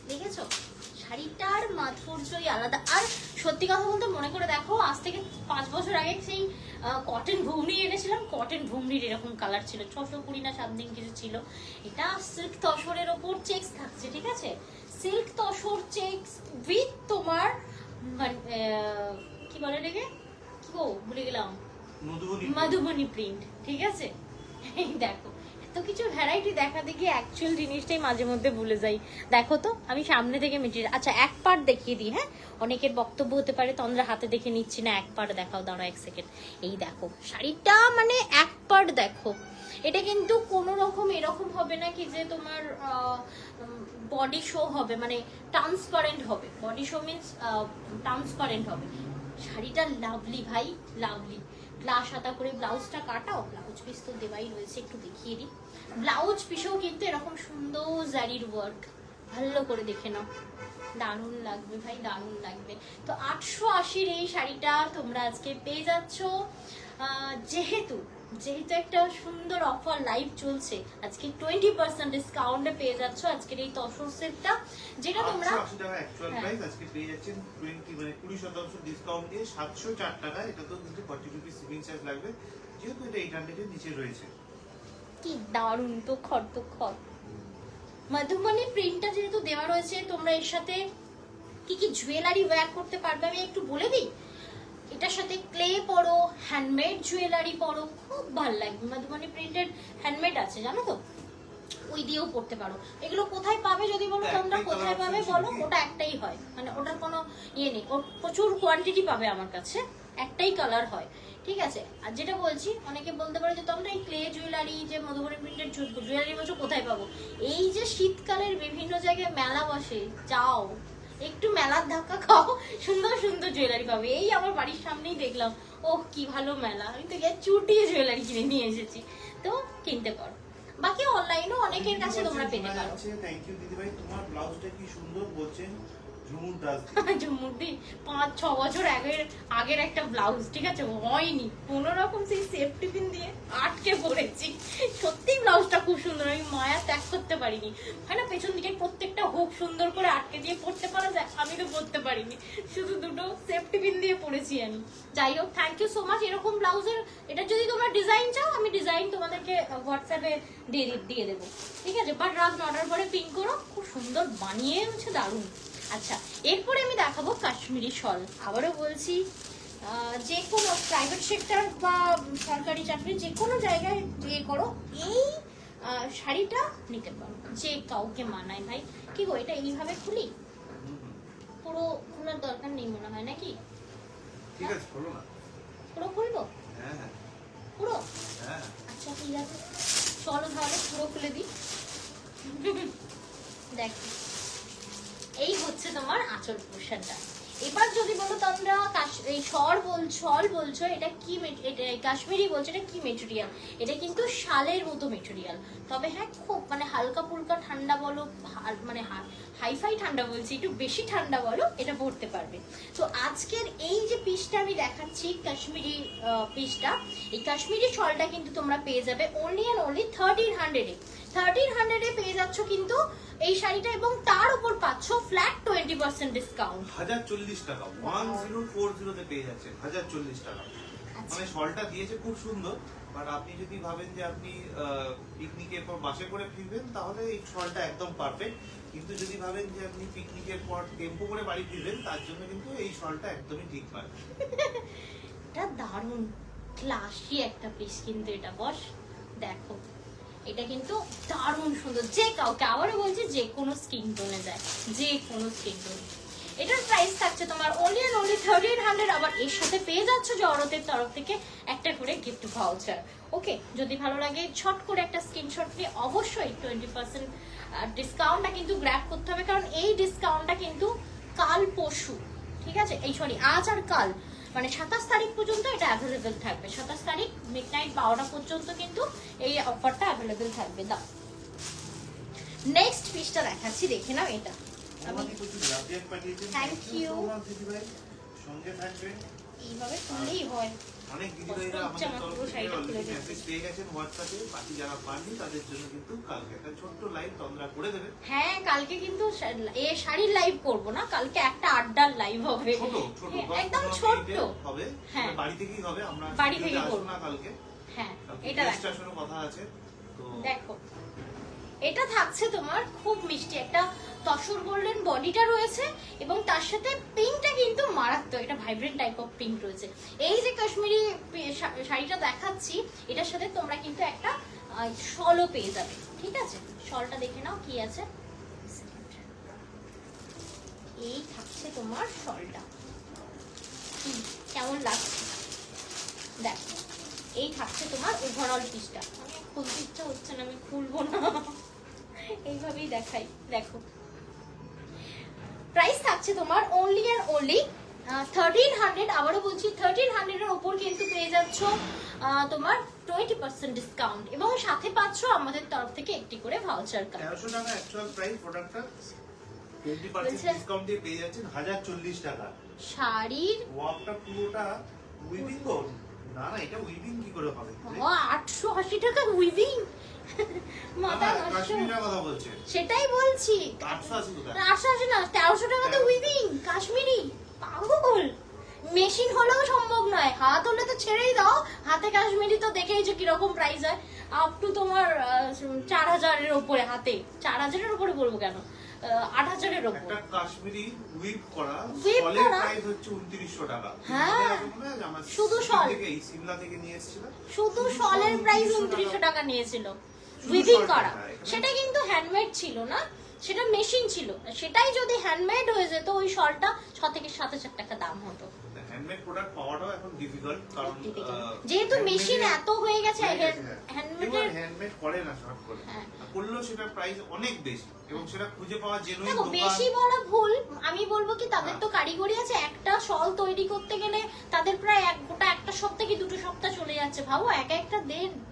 A: দেখেছো শাড়িটার মাধুর্যই আলাদা। আর সত্যি কথা বলতে, মনে করে দেখো, আজ থেকে 5 বছর আগে সেই কটন ঘুমড়ি এনেছিলাম, কটন ঘুমড়ির এরকম কালার ছিল, 620 না সামথিং কিছু ছিল। এটা সিল্ক তসরের ওপর চেক্স থাকছে, ঠিক আছে, সিল্ক তসর চেক্স উইথ তোমার কি বলে রেগে, কি গো ভুলে গেলাম, মধুবনী প্রিন্ট, ঠিক আছে। এই দেখো, এত এত কিছু ভ্যারাইটি দেখা দেখি অ্যাকচুয়াল জিনিসটাই মাঝে মধ্যে ভুলে যাই। দেখো তো আমি সামনে থেকে মেটেরিয়াল, আচ্ছা এক পার্ট দেখিয়ে দিই। হ্যাঁ, অনেকের বক্তব্য হতে পারে তন্দ্রা হাতে দেখে নিচ্ছি না, এক পার্ট দেখাও, দাঁড়াও এক সেকেন্ড। এই দেখো শাড়িটা, মানে এক পার্ট দেখো। এটা কিন্তু কোনো রকম এরকম হবে না কি যে তোমার বডি শো হবে, মানে ট্রান্সপারেন্ট হবে। বডি শো মিনস ট্রান্সপারেন্ট হবে। শাড়িটা লাভলি ভাই, লাভলি। গ্লাস হাতা করে ব্লাউজটা কাটাও, ব্লাউজ পিস তো দেওয়াই রয়েছে, একটু দেখিয়ে দিই। ব্লাউজ পিসেও কিন্তু এরকম সুন্দর জারির ওয়ার্ক, ভালো করে দেখে নাও, দারুণ লাগবে ভাই, দারুণ লাগবে। তো 880-র এই শাড়িটা তোমরা আজকে পেয়ে যাচ্ছ। যেহেতু একটা সুন্দর অফার লাইভ চলছে, আজকে 20% ডিসকাউন্টে পেয়ে যাচ্ছ আজকের এই তসর সেটটা, যেটা তোমরা
B: 880 টাকা অ্যাকচুয়াল প্রাইস, আজকে পেয়ে যাচ্ছেন 20% ডিসকাউন্ট দিয়ে 704 টাকা। এটা তো কিন্তু 40 রুপিস শিপিং চার্জ লাগবে, যেহেতু এটা 800 এর নিচে রয়েছে।
A: কি দারুণ, তো খর মধুবনী প্রিন্টটা যেহেতু দেওয়া রয়েছে, তোমরা এর সাথে কি কি জুয়েলারি ওয়্যার করতে পারবে আমি একটু বলে দিই। এটার সাথে ক্লে পরো, হ্যান্ডমেড জুয়েলারি পরো, খুব ভালো লাগবে। মধুবনী প্রিন্টেড হ্যান্ডমেড আছে জানো তো, ওই দিয়েও পড়তে পারো। এগুলো কোথায় পাবে যদি বলো তোমরা, কোথায় পাবে বলো? ওটা একটাই হয়, মানে ওটার কোনো ইয়ে নেই, ওর প্রচুর কোয়ান্টিটি পাবে আমার কাছে, একটাই কালার হয়, ঠিক আছে। আর যেটা বলছি, অনেকে বলতে পারে যে তোমরা এই ক্লে জুয়েলারি, যে মধুবনী প্রিন্টেড জুয়েলারি বলছো, কোথায় পাবো? এই যে শীতকালের বিভিন্ন জায়গায় মেলা বসে, যাও একটু মেলার ধাক্কা খাও, সুন্দর সুন্দর জুয়েলারি পাবে। এই আমার বাড়ির সামনেই দেখলাম, ওহ কি ভালো মেলা, আমি তো গিয়ে চুটিয়ে জুয়েলারি কিনে নিয়ে এসেছি। তো কিনতে পারো, বাকি অনলাইনেও অনেকের কাছে তোমরা পেতে পারো।
B: থ্যাংক ইউ দিদি ভাই, তোমার ব্লাউজটা কি সুন্দর বলছেন। ঝুমুর দাস
A: ঝুমুরদি 5-6 বছর আগের একটা ব্লাউজ, ঠিক আছে, হয়নি কোনো রকম, সেই সেফটি পিন দিয়ে আটকে পড়েছি। সত্যি ব্লাউজটা খুব সুন্দর, আমি মায়া ত্যাগ করতে পারিনি। হয় না পেছন দিকে প্রত্যেকটা হুক সুন্দর করে আটকে দিয়ে পড়তে পারা যায়, আমি তো পড়তে পারিনি, শুধু দুটো সেফটি পিন দিয়ে পড়েছি আমি। যাই হোক, থ্যাংক ইউ সো মাচ। এরকম ব্লাউজের এটা যদি তোমরা ডিজাইন চাও, আমি ডিজাইন তোমাদেরকে হোয়াটসঅ্যাপে দিয়ে দেবো, ঠিক আছে। বাট রাত 9টার পরে পিন করো, খুব সুন্দর বানিয়ে হচ্ছে, দারুণ। আচ্ছা, এরপরে আমি দেখাবো কাশ্মীরি শল। আবারও বলছি, যে কোনো প্রাইভেট সেক্টর বা সরকারি চাকরি যে কোনো জায়গায় ইয়ে করো, এই শাড়িটা নিতে পারো, যে কাউকে মানায় ভাই। কি গো, এটা এইভাবে খুলি? পুরো খোলার দরকার নেই মনে হয় নাকি?
B: ঠিক আছে, খোলো না।
A: পুরো খুলবো?
B: হ্যাঁ হ্যাঁ
A: পুরো?
B: হ্যাঁ।
A: আচ্ছা ঠিক আছে, চলো তাহলে পুরো খুলে দিই। দেখো, এই হচ্ছে তোমার আঁচল পোর্শনটা। এবার যদি বলো তোমরা এই শল বলছো, এটা কি, এটা কাশ্মীরি বলছো, এটা কি মেটেরিয়াল? এটা কিন্তু শালের মতো মেটেরিয়াল, তবে হ্যাঁ খুব মানে হালকা ফুলকা ঠান্ডা বলো, মানে হাইফাই ঠান্ডা বলছি, একটু বেশি ঠান্ডা বলো, এটা পড়তে পারবে। তো আজকের এই যে পিসটা আমি দেখাচ্ছি, কাশ্মীরি পিসটা, এই কাশ্মীরি শলটা কিন্তু তোমরা পেয়ে যাবে অনলি অ্যান্ড অনলি 1300-এ। 1300-এ পেয়ে যাচ্ছ কিন্তু এই শাড়িটা, এবং তার উপর পাচ্ছ ফ্ল্যাট 20% ডিসকাউন্ট।
B: 1040 টাকা 1040 তে পেয়ে যাচ্ছে, 1040 টাকা। মানে শলটা দিয়েছে খুব সুন্দর, বাট আপনি যদি ভাবেন যে আপনি পিকনিকের পর বাসে করে ফিরবেন, তাহলে এই শলটা একদম পারফেক্ট। কিন্তু যদি ভাবেন যে আপনি পিকনিকের পর টেম্পো করে বাড়ি ফিরবেন, তার জন্য কিন্তু এই শলটা একদমই ঠিক নয়।
A: এটা দারুণ ক্লাসি একটা পিস কিন্তু এটা, বস দেখো, এটা কিন্তু দারুণ সুন্দর, যে কাউকে, আবারও বলছি, যে কোনো স্কিন টোনে যায়, যে কোনো স্কিন টোন। এটার প্রাইস থাকছে তোমার অনলি অ্যান্ড অনলি 1300। আবার এর সাথে পেয়ে যাচ্ছ জড়তের তরফ থেকে একটা করে গিফট ভাউচার। ওকে, যদি ভালো লাগে ছট করে একটা স্ক্রিনশট নিয়ে অবশ্যই 20% ডিসকাউন্টটা কিন্তু গ্র্যাব করতে হবে, কারণ এই ডিসকাউন্টটা কিন্তু কাল পরশু, ঠিক আছে, এই সরি আজ আর কাল, মানে 27 তারিখ পর্যন্ত এটা অ্যাভেলেবেল থাকবে। 27 তারিখ মিডনাইট 12টা পর্যন্ত কিন্তু এই অফারটা অ্যাভেলেবেল থাকবে। দাও, নেক্সট পিসটা দেখাচ্ছি, দেখে নাও। এটা থ্যাংক ইউ,
B: সঙ্গে থাকবে,
A: এইভাবে খুললেই হয়।
B: অনেক দিদিভাইরা আমাদের তরফ থেকে অলরেডি মেসেজ পেয়ে গেছেন হোয়াটসঅ্যাপে, বাকি যারা পাননি তাদের জন্য কিন্তু কালকে একটা ছোট্ট লাইভ তোমরা করে দেবে।
A: হ্যাঁ, কালকে কিন্তু এ শাড়ির লাইভ করব না, কালকে একটা আড্ডার লাইভ হবে,
B: ছোট ছোট,
A: একদম ছোট
B: হবে।
A: হ্যাঁ,
B: বাড়ি থেকেই হবে, আমরা
A: বাড়ি থেকে করব
B: না কালকে।
A: হ্যাঁ, এটা
B: স্টেশনে কথা আছে। তো
A: দেখো, এটা থাকছে তোমার খুব মিষ্টি একটা তসর গোল্ডেন বডিটা রয়েছে, এবং তার সাথে পিঙ্কটা কিন্তু মারাত্মক, এটা ভাইব্রেন্ট টাইপ অফ পিঙ্ক রয়েছে। এই যে কাশ্মীরি শাড়িটা দেখাচ্ছি, এটার সাথে তোমরা কিন্তু একটা শলও পেয়ে যাবে, ঠিক আছে? শলটা দেখে নাও কি আছে। এই থাকছে তোমার শলটা, কেমন লাগছে দেখো। এই থাকছে তোমার ওভারঅল পিসটা। আমি খুলতে ইচ্ছা হচ্ছে না, আমি খুলবো না, এইভাবেই দেখাই। দেখো প্রাইস থাকছে তোমার অনলি অ্যান্ড অনলি 1300। আবারও বলছি 1300 এর উপর কিন্তু পেয়ে যাচ্ছ তোমার 20% ডিসকাউন্ট, এবং সাথে পাচ্ছ আমাদের তরফ থেকে একটি করে ভাউচার কার্ড।
B: 1300 টাকা অ্যাকচুয়াল প্রাইস, প্রোডাক্টটা 20% ডিসকাউন্ট দিয়ে পেয়ে যাচ্ছেন 1040 টাকা।
A: শাড়ির
B: ওয়ার্কটা পুরোটা উইভিং গো, না না এটা উইভিং কি করে হবে?
A: 880 টাকা উইভিং, মাথা নষ্ট।
B: কাশ্মীরের কথা বলছে,
A: সেটাই বলছি।
B: 880 টাকা,
A: 880 না, 1300 টাকাতে উইভিং কাশ্মীরি, পাগল। মেশিন হলেও সম্ভব নয়, হাত হলে তো ছেড়েই দাও। হাতে কাশ্মীরি তো দেখেইছো কিরকম প্রাইস হয়, আপ টু তোমার 4000 এর উপরে। হাতে 4000 এর উপরে বলবো কেন, 8000 এর উপরে।
B: একটা কাশ্মীরি উইভ করা
A: Weave
B: শলের
A: করা?
B: প্রাইস হচ্ছে 2900 টাকা।
A: হ্যাঁ, শুধু শল
B: থেকে এই সিমলা থেকে নিয়ে এসেছিল,
A: শুধু শলের প্রাইস 2900 টাকা নিয়েছিল উইভিং করা। সেটা কিন্তু হ্যান্ডমেড ছিল না, সেটা মেশিন ছিল। সেটাই যদি হ্যান্ডমেড হয়ে যেত ওই শলটা 6 থেকে 7000 টাকা দাম হতো।
B: হ্যান্ডমেড প্রোডাক্ট পাওয়াটাও এখন ডিফিকাল্ট, কারণ
A: যেহেতু মেশিন এত হয়ে গেছে,
B: হ্যান্ডমেড হ্যান্ডমেড করে না শর্ট করে, করলেও সেটা প্রাইস অনেক বেশি, এবং সেটা খুঁজে পাওয়া জেনুইন
A: দেখো
B: দোকান।
A: বেশি বড় ভুল আমি বলবো কি, তাদের তো কারিগরি আছে। একটা শল তৈরি করতে গেলে তাদের প্রায় একটা সপ্তাহ কি 2 সপ্তাহ চলে যাচ্ছে। ভাবো একটা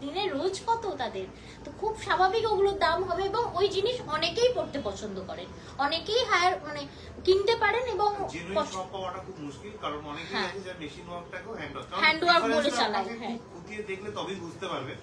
A: দিনে রোজ কত তাদের, তো খুব স্বাভাবিক ওগুলোর দাম হবে। এবং ওই জিনিস অনেকেই পড়তে পছন্দ করেন, অনেকেই হায়ার মানে কিনতে পারেন, এবং
B: জেনুইন শপ পাওয়াটা খুব মুশকিল, কারণ অনেকেই আছে যারা মেশিন ওয়ার্কটাকেও
A: হ্যান্ড ওয়ার্ক বলে চালায়। হ্যাঁ,
B: খুঁটিয়ে দেখলে তবেই বুঝতে পারবে।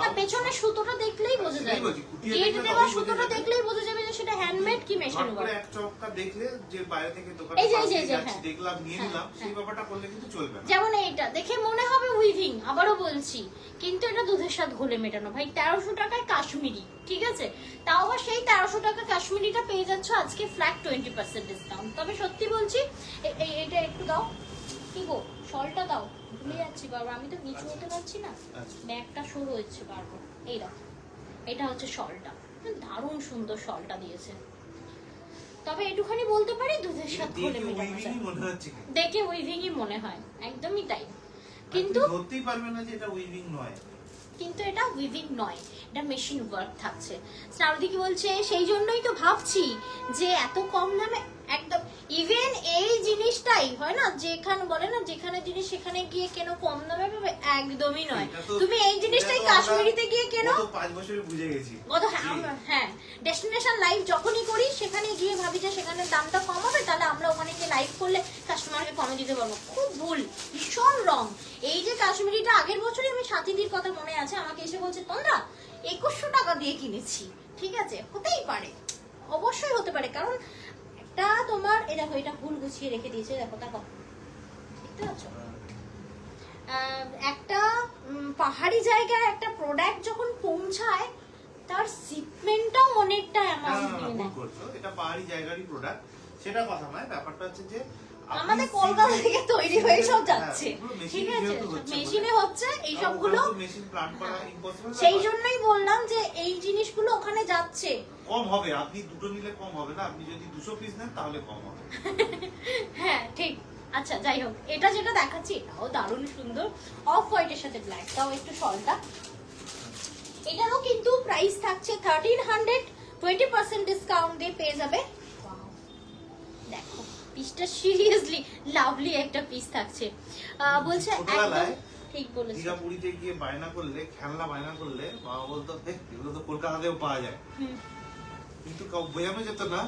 A: না পেছনে সুতোটা দেখলেই বোঝা যাবে, গেট দেওয়া সুতোটা দেখলেই বোঝা যাবে যে সেটা হ্যান্ডমেড কি মেশিন ওয়ার্ক।
B: এক চমৎকার দেখলে যে বাইরে থেকে দোকানে
A: এই যে
B: দেখলাম নিয়ে নিলাম, সেই ব্যাপারটা করলে কিন্তু চলবে না।
A: যেমন এইটা দেখে মনে হবে উইভিং, আবারও বলছি, কিন্তু এটা দুধের সাথে ঘোলে মেটানো। ভাই 1300 টাকায় কাশ্মীরি, ঠিক আছে? তাও আবার সেই 1300 টাকা কাশ্মীরিটা পেয়ে যাচ্ছ আজকে ফ্ল্যাট 20% ডিসকাউন্ট। তবে সত্যি বলছি, এটা একটু দাও, কি গো শলটা দাও, ভুলে যাচ্ছি বারবার, আমি তো নিচু হতে পারছি না, ব্যাগটা সরু হচ্ছে বারবার। এই দেখো, এটা হচ্ছে শলটা, দারুণ সুন্দর শলটা দিয়েছে। তবে একটুখানি বলতে পারি দুধের সাথে ঘোলে মেটানো যায়, দেখে উইভিংই মনে হয়, একদমই তাই। কিন্তু
B: ধরতেই পারবে না যে এটা উইভিং নয়,
A: কিন্তু এটা উইভিং নয়, এটা মেশিন ওয়ার্ক থাকছে। শ্রাবন্তী কি বলছে, সেই জন্যই তো ভাবছি যে এত কম দামে একদম। ইভেন এই জিনিসটাই হয় না, যেখানে বলে না যেখানে জিনিস সেখানে গিয়ে কেন কম দামে পাবে, একদমই নয়। তুমি এই জিনিসটাই কাশ্মীরিতে গিয়ে কেন,
B: 5 বছরে বুঝে গেছি।
A: হ্যাঁ, ডেস্টিনেশন লাইভ যখনই করি সেখানে গিয়ে ভাবি যে সেখানে দামটা কম হবে, তাহলে আমরা ওখানে গিয়ে লাইভ করলে কাস্টমারকে কমে দিতে পারবো। খুব ভুল, ভীষণ রং। এই যে কাশ্মীরিটা আগের বছরই আমি সাথীদির কথা মনে আছে, আমাকে এসে বলছে তোমরা 2100 টাকা দিয়ে কিনেছি। ঠিক আছে, হতেই পারে, অবশ্যই হতে পারে, কারণ একটা তোমার এই দেখো, এটা ফুল গুছিয়ে রেখে দিয়েছে, দেখো দেখো, দেখতে পাচ্ছ? একটা পাহাড়ি জায়গায় একটা প্রোডাক্ট যখন পৌঁছায় তার শিপমেন্টটাও অনেকটা অ্যামাউন্ট নিয়ে নেয়।
B: এটা পাহাড়ি জায়গারই প্রোডাক্ট, সেটা কথা নয়। ব্যাপারটা হচ্ছে যে
A: আমাদের কলকাতা থেকে তৈরি হয়ে সব যাচ্ছে, ঠিক আছে, মেশিনে হচ্ছে এই সবগুলো,
B: মেশিন প্ল্যান করা ইম্পসিবল।
A: সেই জন্যই বললাম যে এই জিনিসগুলো ওখানে যাচ্ছে।
B: কম হবে, আপনি দুটো নিলে কম হবে না, আপনি যদি 200 পিস নেন তাহলে কম হবে।
A: হ্যাঁ ঠিক। আচ্ছা যাই হোক, এটা যেটা দেখাচ্ছি এটাও দারুণ সুন্দর, অফ হোয়াইটের সাথে ব্ল্যাক, তাও একটু শলটা। এটারও কিন্তু প্রাইস থাকছে 1300, 20% ডিসকাউন্ট দিয়ে পেয়ে যাবে। দেখো পিসটা সিরিয়াসলি লাভলি একটা পিস থাকছে। বলছে একদম ঠিক বলেছো।
B: দীঘাপুরীতে গিয়ে বায়না করলে, খেলনা বায়না করলে বাবা বলতো এগুলো তো কলকাতাতেও পাওয়া যায়, কিন্তু বোঝানো যেত না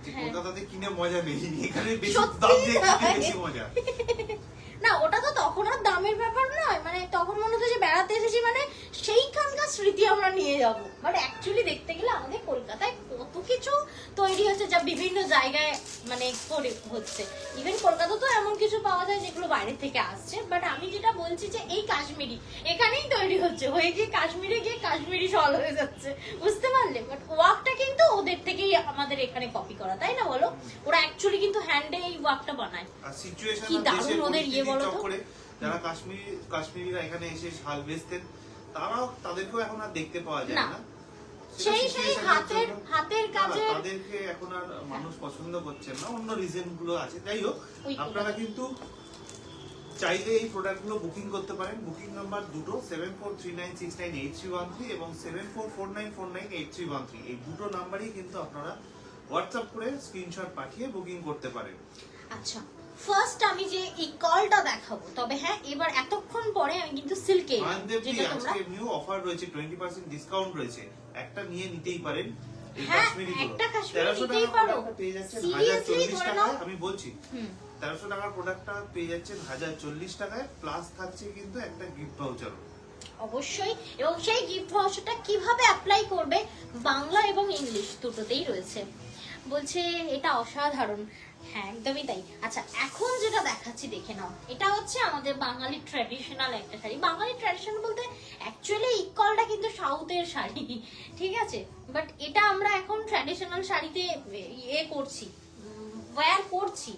B: যে কলকাতাতে কিনে মজা নেই, এখানে বেশি দাম দিয়ে কিনে বেশি মজা।
A: না ওটা তো তখন আর দামের ব্যাপার নয়, মানে তখন মনে হতো যে বেড়াতে এসেছি, মানে সেইখানকার স্মৃতি আমরা নিয়ে যাবো। বাট অ্যাকচুয়ালি দেখতে গেলে আমাদের কলকাতায় কত কিছু তৈরি হচ্ছে যা বিভিন্ন জায়গায় মানে করে হচ্ছে। ইভেন কলকাতাতেও এমন কিছু পাওয়া যায় যেগুলো বাইরে থেকে আসছে। বাট আমি যেটা বলছি যে এই কাশ্মীরি এখানেই তৈরি হচ্ছে, হয়ে গিয়ে কাশ্মীরে গিয়ে কাশ্মীরি শল হয়ে যাচ্ছে, বুঝতে পারলে? বাট ওয়ার্কটা কিন্তু ওদের থেকেই আমাদের এখানে কপি করা, তাই না বলো? ওরা অ্যাকচুয়ালি কিন্তু হ্যান্ডে এই ওয়ার্কটা বানায়। কি দারুণ ওদের ইয়ে বলো তো।
B: যারা কাশ্মীরিরা এখানে এসে শাল বেচতেন, তাদেরকেও এখন আর দেখতে পাওয়া যায়
A: না।
B: না।
A: সেই হাতের কাজে
B: তাদেরকে এখন আর মানুষ পছন্দ করছেন না, অন্য রিজন গুলো আছে। যাই হোক, আপনারা কিন্তু চাইলে এই প্রোডাক্ট গুলো বুকিং করতে পারেন। বুকিং নাম্বার দুটো 7439698313 এবং 7449498313, এই দুটো নাম্বারই কিন্তু আপনারা হোয়াটসঅ্যাপ করে স্ক্রিনশট পাঠিয়ে বুকিং করতে পারেন।
A: আচ্ছা, ফার্স্ট আমি যে এই কলটা দেখাবো, তবে হ্যাঁ এবার এতক্ষণ পরে আমি কিন্তু সিল্কে যেটা তোমরা
B: আজকে নিউ অফার রয়েছে, 20% ডিসকাউন্ট রয়েছে, একটা নিয়ে নিতেই পারেন। এই
A: হ্যাঁ,
B: কাশ্মীরি গুলো
A: একটা কাশ্মীরি
B: 1300
A: নিতেই
B: টাকা
A: পারো।
B: প্রোডাক্টটা পেয়ে যাচ্ছেন
A: Seriously
B: 1040
A: ধরে
B: টাকায়।
A: নাও।
B: আমি বলছি 1300 টাকার প্রোডাক্টটা পেয়ে যাচ্ছেন 1040 টাকায়, প্লাস থাকছে কিন্তু একটা গিফট ভাউচার।
A: অবশ্যই। এবং সেই গিফট ভাউচারটা কিভাবে অ্যাপ্লাই করবে, বাংলা এবং ইংলিশ দুটোতেই রয়েছে। বলছে এটা অসাধারণ। হ্যাঁ, একদমই তাই। আচ্ছা, এখন যেটা দেখাচ্ছি দেখে নাও। এটা হচ্ছে আমাদের বাঙালি ট্র্যাডিশনাল একটা শাড়ি। বাঙালি ট্র্যাডিশনাল বলতে অ্যাকচুয়ালি ইকলটা কিন্তু সাউথের শাড়ি, ঠিক আছে? বাট এটা আমরা এখন ট্র্যাডিশনাল শাড়িতে করছি, ওয়্যার করছি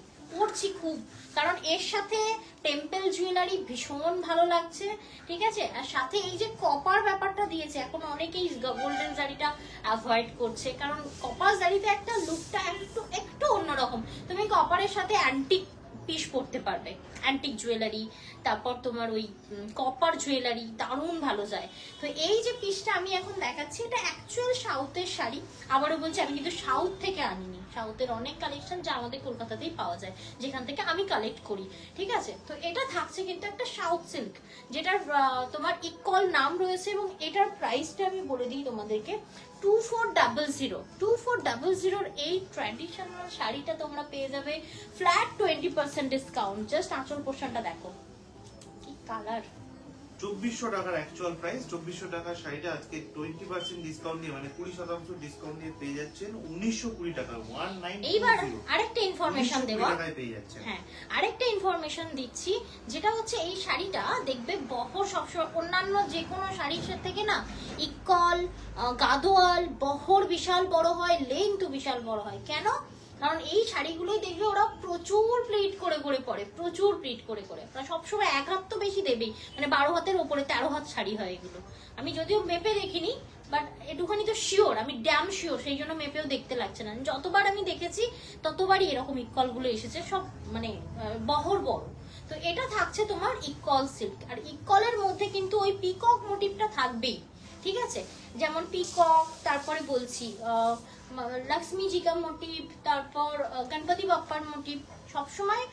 A: খুব। কারণ এর সাথে টেম্পল জুয়েলারি ভীষণ ভালো লাগছে, ঠিক আছে? আর সাথে এই যে কপার ব্যাপারটা দিয়েছে, এখন অনেকেই গোল্ডেন জারিটা অ্যাভয়েড করছে, কারণ কপার জারিতে একটা লুকটা একটু অন্যরকম। তুমি কপারের সাথে অ্যান্টিক পিস পরতে পারবে, অ্যান্টিক জুয়েলারি, তারপর তোমার ওই কপার জুয়েলারি দারুণ ভালো যায়। তো এই যে পিসটা আমি এখন দেখাচ্ছি, এটা অ্যাকচুয়াল সাউথের শাড়ি। আবারও বলছি, আমি কিন্তু সাউথ থেকে আনিনি, সাউথের অনেক কালেকশন যা আমাদের কলকাতাতেই পাওয়া যায়, যেখান থেকে আমি কালেক্ট করি, ঠিক আছে? তো এটা থাকছে কিন্তু একটা সাউথ সিল্ক, যেটার তোমার ইকল নাম রয়েছে। এবং এটার প্রাইসটা আমি বলে দিই তোমাদেরকে, 2400 এই ট্র্যাডিশনাল শাড়িটা তোমরা পেয়ে যাবে ফ্ল্যাট 20% ডিসকাউন্ট। জাস্ট আঁচল পোর্শনটা দেখো কি কালার।
B: 2400 টাকার অ্যাকচুয়াল প্রাইস। 2400 টাকার শাড়িটা আজকে 20% ডিসকাউন্ট দিয়ে, মানে 20% ডিসকাউন্ট দিয়ে পেয়ে যাচ্ছেন 1920 টাকা। 1920
A: এইবার আরেকটা ইনফরমেশন দেওয়া,
B: টাকায় পেয়ে যাচ্ছেন।
A: হ্যাঁ আরেকটা ইনফরমেশন দিচ্ছি, যেটা হচ্ছে এই শাড়িটা দেখবে বহর সবসময় অন্যান্য যে কোনো শাড়ির থেকে না, ইকল গাদোয়াল বহর বিশাল বড় হয়, লেন্থ বিশাল বড় হয়। কেন? কারণ এই শাড়িগুলোই দেখবে ওরা প্রচুর প্লিট করে করে পরে, প্রচুর প্লিট করে করে। ওরা সবসময় এক হাত তো বেশি দেবেই, মানে 12 হাতের ওপরে 13 হাত শাড়ি হয় এগুলো। আমি যদিও মেপে দেখিনি, বাট একটুখানি তো শিওর, আমি ড্যাম শিওর, সেই জন্য মেপেও দেখতে লাগছে না। যতবার আমি দেখেছি ততবারই এরকম ইকলগুলো এসেছে, সব মানে বহর বড়। তো এটা থাকছে তোমার ইকল সিল্ক, আর ইকলের মধ্যে কিন্তু ওই পিকক মোটিভটা থাকবেই, ঠিক আছে? যেমন পিকক, তারপরে বলছি লক্ষ্মী জিকা মোটিভ, তারপর গণপতি বাপ্পার মোটিভ, সবসময়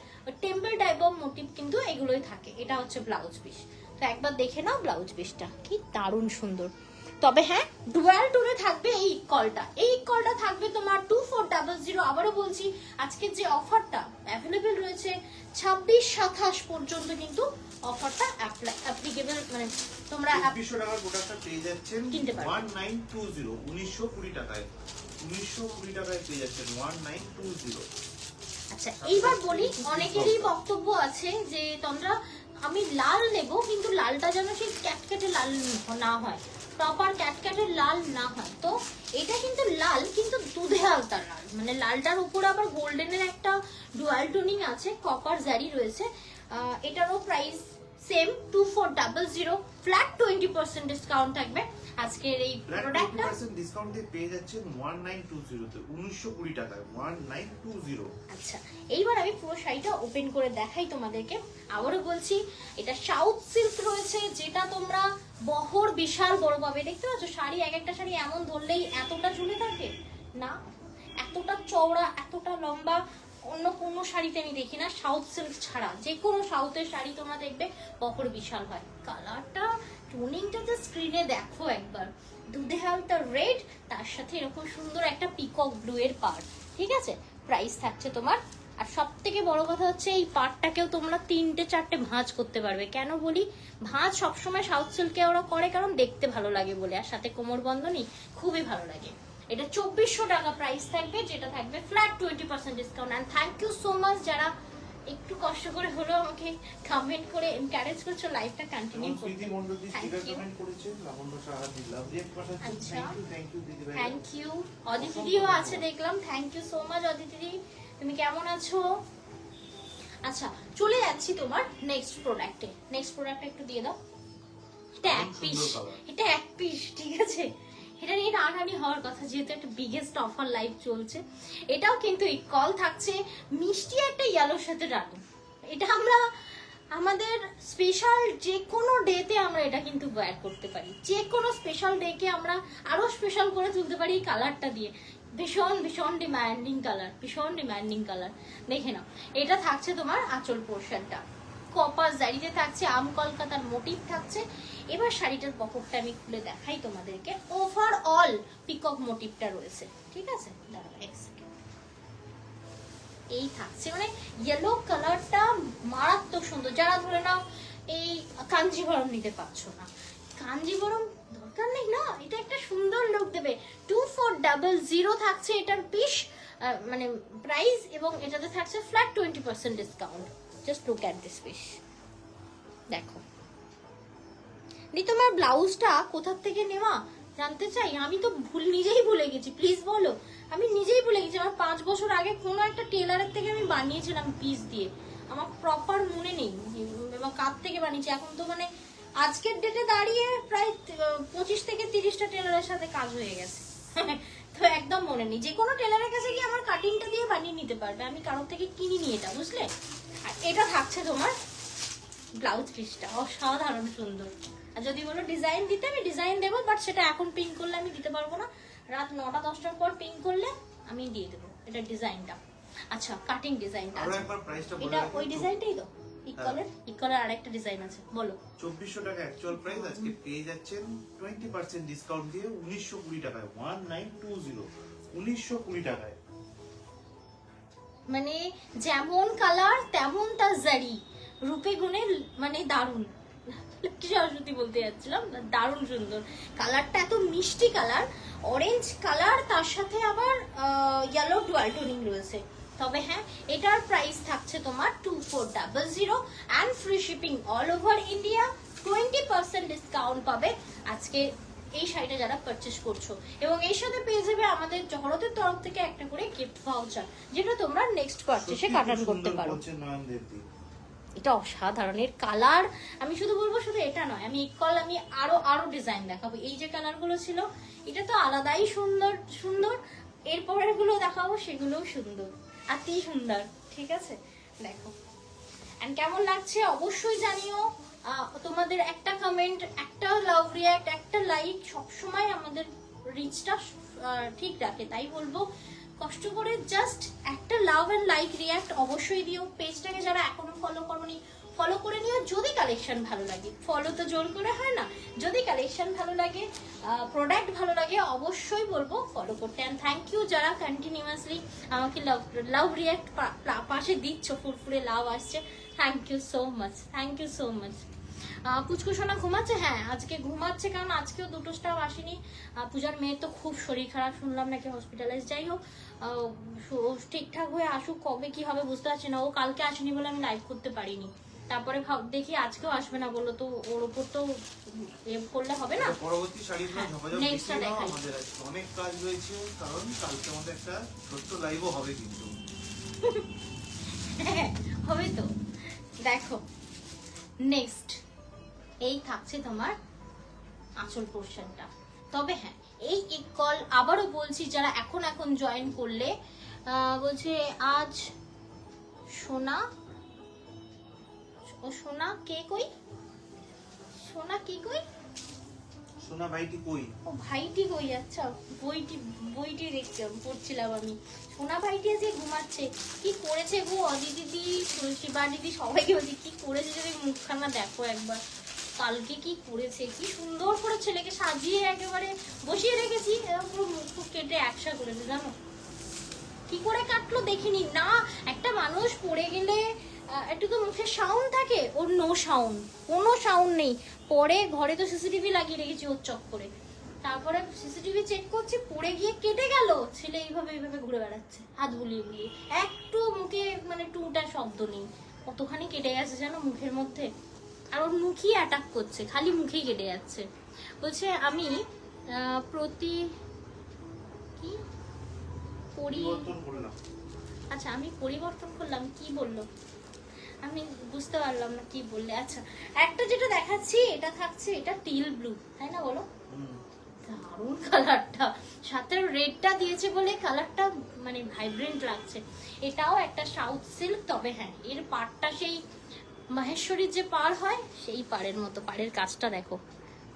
A: টেম্পল টাইপ অফ মোটিভ কিন্তু এগুলোই থাকে। এটা হচ্ছে ব্লাউজ পিস। তো একবার দেখে নাও ব্লাউজ পিসটা, কি দারুণ সুন্দর। তবে হ্যাঁ, ডুয়াল টোনে থাকবে এই কলটা। এই কলটা থাকবে তোমার 2400। আবারও বলছি, আজকের যে অফারটা অ্যাভেলেবেল রয়েছে 26-27 পর্যন্ত কিন্তু অফারটা অ্যাপ্লিকেবল, মানে তোমরা
B: 2400 টাকার প্রোডাক্টটা পেয়ে যাচ্ছেন
A: কিনতে পারবে
B: 1920, 1920 টাকায়। 1920 টাকায় পেয়ে যাচ্ছেন 1920।
A: আচ্ছা, এইবার বলি, অনেকেরই বক্তব্য আছে যে তোমরা আমি লাল নেব, কিন্তু লালটা যেন সেই ক্যাটক্যাটে লাল না হয়, প্রপার ক্যাটক্যাটের লাল না হয়। তো এটা কিন্তু লাল, কিন্তু দুধে আলতা লাল, মানে লালটার উপর আবার গোল্ডেনের একটা ডুয়াল টোনিং আছে, কপার জারি রয়েছে। এটারও প্রাইস সেম 2400, ফ্ল্যাট 20% ডিসকাউন্ট থাকবে আজকের এই প্রোডাক্টটা।
B: 20% ডিসকাউন্ট দিয়ে পেয়ে যাচ্ছেন 1920 তে, 1920 টাকায় 1920।
A: আচ্ছা, এইবার আমি পুরো শাড়িটা ওপেন করে দেখাই তোমাদেরকে। আবারও বলছি, এটা সাউথ সিল্ক রয়েছে, যেটা তোমরা বহর বিশাল বড় পাবে। দেখতে পাচ্ছ শাড়ি, এক একটা শাড়ি এমন ধরলেই এতটা ঝুলে থাকে না, এতটা চওড়া, এতটা লম্বা অন্য কোনো শাড়িতে আমি দেখি না, সাউথ সিল্ক ছাড়া। যে কোনো সাউথের শাড়ি তোমরা দেখবে বহর বিশাল হয়। কালারটা, টোনিংটা তো স্ক্রিনে দেখো একবার, দুধে হালকা রেড, তার সাথে এরকম সুন্দর একটা পিকক ব্লু এর পাড়, ঠিক আছে? প্রাইস থাকছে তোমার। আর সব থেকে বড় কথা হচ্ছে, এই পাড়টাকেও তোমরা 3-4টে ভাঁজ করতে পারবে। কেন বলি, ভাঁজ সবসময় সাউথ সিল্কে ওরা করে, কারণ দেখতে ভালো লাগে বলে, আর সাথে কোমর বন্ধনী খুবই ভালো লাগে। এটা 2400 টাকা প্রাইস থাকবে, যেটা থাকবে flat 20% discount. And thank you so much যারা একটু কষ্ট করে হলো আমাকে কমেন্ট করে এনকারেজ করছো লাইভটা কন্টিনিউ করতে।
B: প্রীতি মণ্ডল জি স্টিকার কমেন্ট করেছেন, লাবণ্য সাহা জি লাভ রিঅ্যাক্ট পাঠাচ্ছেন। থ্যাংক ইউ দিদি ভাই।
A: Thank you. অদিতি দিও আছে দেখলাম, thank you so much Aditi di. তুমি কেমন আছো? আচ্ছা, চলে যাচ্ছি তোমার নেক্সট প্রোডাক্টে। নেক্সট প্রোডাক্টটা একটু দিয়ে দাও। এটা এক পিস, এটা এক পিস, ঠিক আছে। এটা নিয়ে টানাটানি হওয়ার কথা, যেহেতু একটা বিগেস্ট অফার লাইভ চলছে। এটাও কিন্তু ইকল থাকছে, মিষ্টি একটা ইয়েলোর সাথে রাখুন। এটা আমরা আমাদের স্পেশাল যে কোনো ডেতে আমরা এটা কিন্তু ওয়্যার করতে পারি, যে কোনো স্পেশাল ডেকে আমরা আরো স্পেশাল করে তুলতে পারি এই কালারটা দিয়ে। ভীষণ ভীষণ ডিমান্ডিং কালার, ভীষণ ডিমান্ডিং কালার। দেখে নাও, এটা থাকছে তোমার আঁচল পোর্শনটা, কপার জারিতে থাকছে, আম কলকাতার মোটিভ থাকছে। এবার শাড়িটার পকেটটা আমি খুলে দেখাই তোমাদেরকে। ওভারঅল পিকক মোটিভটা রয়েছে, ঠিক আছে। দাঁড়াও এক সেকেন্ড। এই থাকছে, মানে ইয়েলো কালারটা মারাত্মক সুন্দর। যারা ধরে নাও এই কাঞ্জিভরম নিতে পারছো না, কাঞ্জিভরম দরকার নেই না, এটা একটা সুন্দর লুক দেবে। 2400 থাকছে এটার পিস মানে প্রাইস, এবং এটাতে থাকছে flat 20% discount. Just look at this piece, দেখো। নি তোমার ব্লাউজটা কোথা থেকে নেওয়া জানতে চাই? আমি তো নিজেই ভুলে গেছি, প্লিজ বলো। আমি নিজেই ভুলে গেছি। আমার 5 বছর আগে কোনো একটা টেলারের থেকে আমি বানিয়েছিলাম পিস দিয়ে, আমার প্রপার মনে নেই এবং কার থেকে বানিয়েছি। এখন তো মানে আজকের ডেটে দাঁড়িয়ে প্রায় 25 থেকে 30টা টেলারের সাথে কাজ হয়ে গেছে। তো একদম মনে নেই। যে কোনো টেলারের কাছে গিয়ে আমার কাটিংটা দিয়ে বানিয়ে নিতে পারবে, আমি কারোর থেকে কিনিনি এটা, বুঝলে। আর এটা থাকছে তোমার ব্লাউজ পিসটা অসাধারণ সুন্দর। আর যদি বলো ডিজাইন দিতে, আমি ডিজাইন দেবো, বাট সেটা এখন পিং করলে আমি দিতে পারবো না। রাত 9টা 10টার পর পিং করলে আমি দিয়ে দেবো এটা ডিজাইনটা। আচ্ছা, কাটিং ডিজাইনটা আছে, এটা ওই ডিজাইনটাই তো ইকলের আরেকটা ডিজাইন আছে, বলো।
B: 2400 টাকা অ্যাকচুয়াল প্রাইস, আজকে পেয়ে যাচ্ছেন 20% ডিসকাউন্ট দিয়ে 1920 টাকায়। 1920, 1920 টাকায়।
A: মানে যেমন কালার তেমন তার জারি, রূপে গুণে মানে দারুণ। সরস্বতী বলতে যাচ্ছিলাম, দারুণ সুন্দর কালারটা, এত মিষ্টি কালার, অরেঞ্জ কালার, তার সাথে আবার ইয়েলো ডুয়াল টোনিং রয়েছে। তবে হ্যাঁ, এটার প্রাইস থাকছে তোমার 2400 and free shipping all over India. 20% discount পাবে আজকে এই শাড়িটা যারা পারচেস করছো, এবং এর সাথে পেয়ে যাবে আমাদের জহরতের তরফ থেকে একটা করে গিফট ভাউচার, যেটা তোমরা নেক্সট পারচেসে কাটান করতে পারো। এটা অসাধারণ এর কালার। আমি শুধু বলবো, শুধু এটা নয়, আমি ইকল আমি আরো ডিজাইন দেখাবো। এই যে কালারগুলো ছিল, এটা তো আলাদাই সুন্দর সুন্দর। এরপরের গুলো দেখাবো, সেগুলোও সুন্দর, আতি সুন্দর, ঠিক আছে। দেখো এন্ড কেমন লাগছে অবশ্যই জানিও। তোমাদের একটা কমেন্ট, একটা লাভ রিয়াক্ট, একটা লাইক সবসময় আমাদের রিচটা ঠিক রাখে। তাই বলবো, কষ্ট করে জাস্ট একটা লাভ এন্ড লাইক রিয়াক্ট অবশ্যই দিও। পেজটাকে যারা এখনো ফলো করোনি, ফলো করে নিও। যদি কালেকশন ভালো লাগে, ফলো তো জোর করে হয় না, যদি কালেকশন ভালো লাগে, প্রোডাক্ট ভালো লাগে, অবশ্যই বলবো ফলো করতে। অ্যান্ড থ্যাংক ইউ যারা কন্টিনিউয়াসলি আমাকে লাভ রিয়াক্ট পাশে দিচ্ছ, ফুরফুরে লাভ আসছে। Thank you so much, thank you so much. পুচকু সোনা ঘুমাচ্ছে? হ্যাঁ, আজকে ঘুমাচ্ছে, কারণ আজকেও দুটো স্টাফ আসেনি। পূজার মেয়ের তো খুব শরীর খারাপ, শুনলাম নাকি হসপিটালাইজ। যাই হোক, ঠিকঠাক হয়ে আসুক, কবে কি হবে বুঝতে পারছি না। ও কালকে আসেনি বলে আমি লাইভ করতে পারিনি। তারপরে দেখি আজকেও আসবে না বললো, তো ওর ওপর তো করলে হবে না।
B: পরবর্তী শাড়িগুলো ঝপাঝপ দেখে নাও, আমাদের আজকে অনেক কাজ রয়েছে, কারণ কালকে আমাদের একটা ছোট্ট লাইভও হবে কিন্তু।
A: হবে তো। দেখো নেক্সট এই থাকছে তোমার আঁচল পোর্শনটা। তবে হ্যাঁ, এই ইকল আবারও বলছি, যারা এখন জয়েন করলে, বলছে আজ সোনা, ও সোনা কে কই, সোনা কে কই,
B: সোনা ভাইটি কই,
A: ও ভাইটি কই। আচ্ছা, বইটি দেখছিলাম, পড়ছিলাম আমি। সোনা ভাইটি আজকে ঘুমাচ্ছে। কি করেছে গো অদিতি, শিবা দিদি, সবাইকে বলছি কি করেছে, যদি মুখখানা দেখো একবার। কালকে কি করেছে, কি সুন্দর করে ছেলেকে সাজিয়ে একেবারে বসিয়ে রেখেছি, পুরো মুখ কেটে একসা করেছে, জানো কি করে কাটলো দেখিনি না। একটা মানুষ পড়ে গেলে একটু তো মুখের সাউন্ড থাকে, ওর নো সাউন্ড, কোনো সাউন্ড নেই। পরে ঘরে তো সিসিটিভি লাগিয়ে রেখেছি ওর চক্করে, তারপরে সিসিটিভি চেক করছি, পড়ে গিয়ে কেটে গেল। ছেলে এইভাবে ঘুরে বেড়াচ্ছে হাত বুলিয়ে বুলিয়ে, একটু মুখে মানে টুটা শব্দ নেই, কতখানি কেটে গেছে জানো মুখের মধ্যে। আর ওর মুখই অ্যাটাক করছে, খালি মুখেই কেটে যাচ্ছে। বলছে আমি আচ্ছা আমি পরিবর্তন করলাম, কি বললো? আমি বুঝতে পারলাম না কি বললে। আচ্ছা, একটা যেটা দেখাচ্ছি এটা থাকছে, এটা টিল ব্লু, তাই না বলো? দারুণ কালারটা, সাথে রেডটা দিয়েছে বলে কালারটা মানে ভাইব্রেন্ট লাগছে। এটাও একটা সাউথ সিল্ক, তবে হ্যাঁ এর পাড়টা সেই মাহেশ্বরীর যে পাড় হয় সেই পাড়ের মতো। পাড়ের কাজটা দেখো,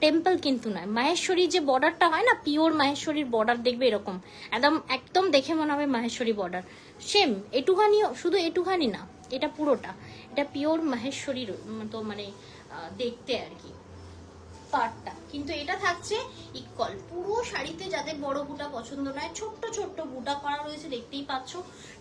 A: টেম্পল কিন্তু নয়, মাহেশ্বরীর যে বর্ডারটা হয় না, পিওর মাহেশ্বরীর বর্ডার দেখবে এরকম, একদম একদম দেখে মনে হবে মাহেশ্বরী বর্ডার। সেম এটুখানিও, শুধু এটুখানি না, এটা পুরোটা, এটা পিওর মাহেশ্বরীর মতো মানে দেখতে আর কি পার্টটা। কিন্তু এটা থাকছে ইকুয়াল পুরো শাড়িতে। যাদের বড় বুটা পছন্দ নয়, ছোট্ট ছোট্ট বুটা করা রয়েছে, দেখতেই পাচ্ছ।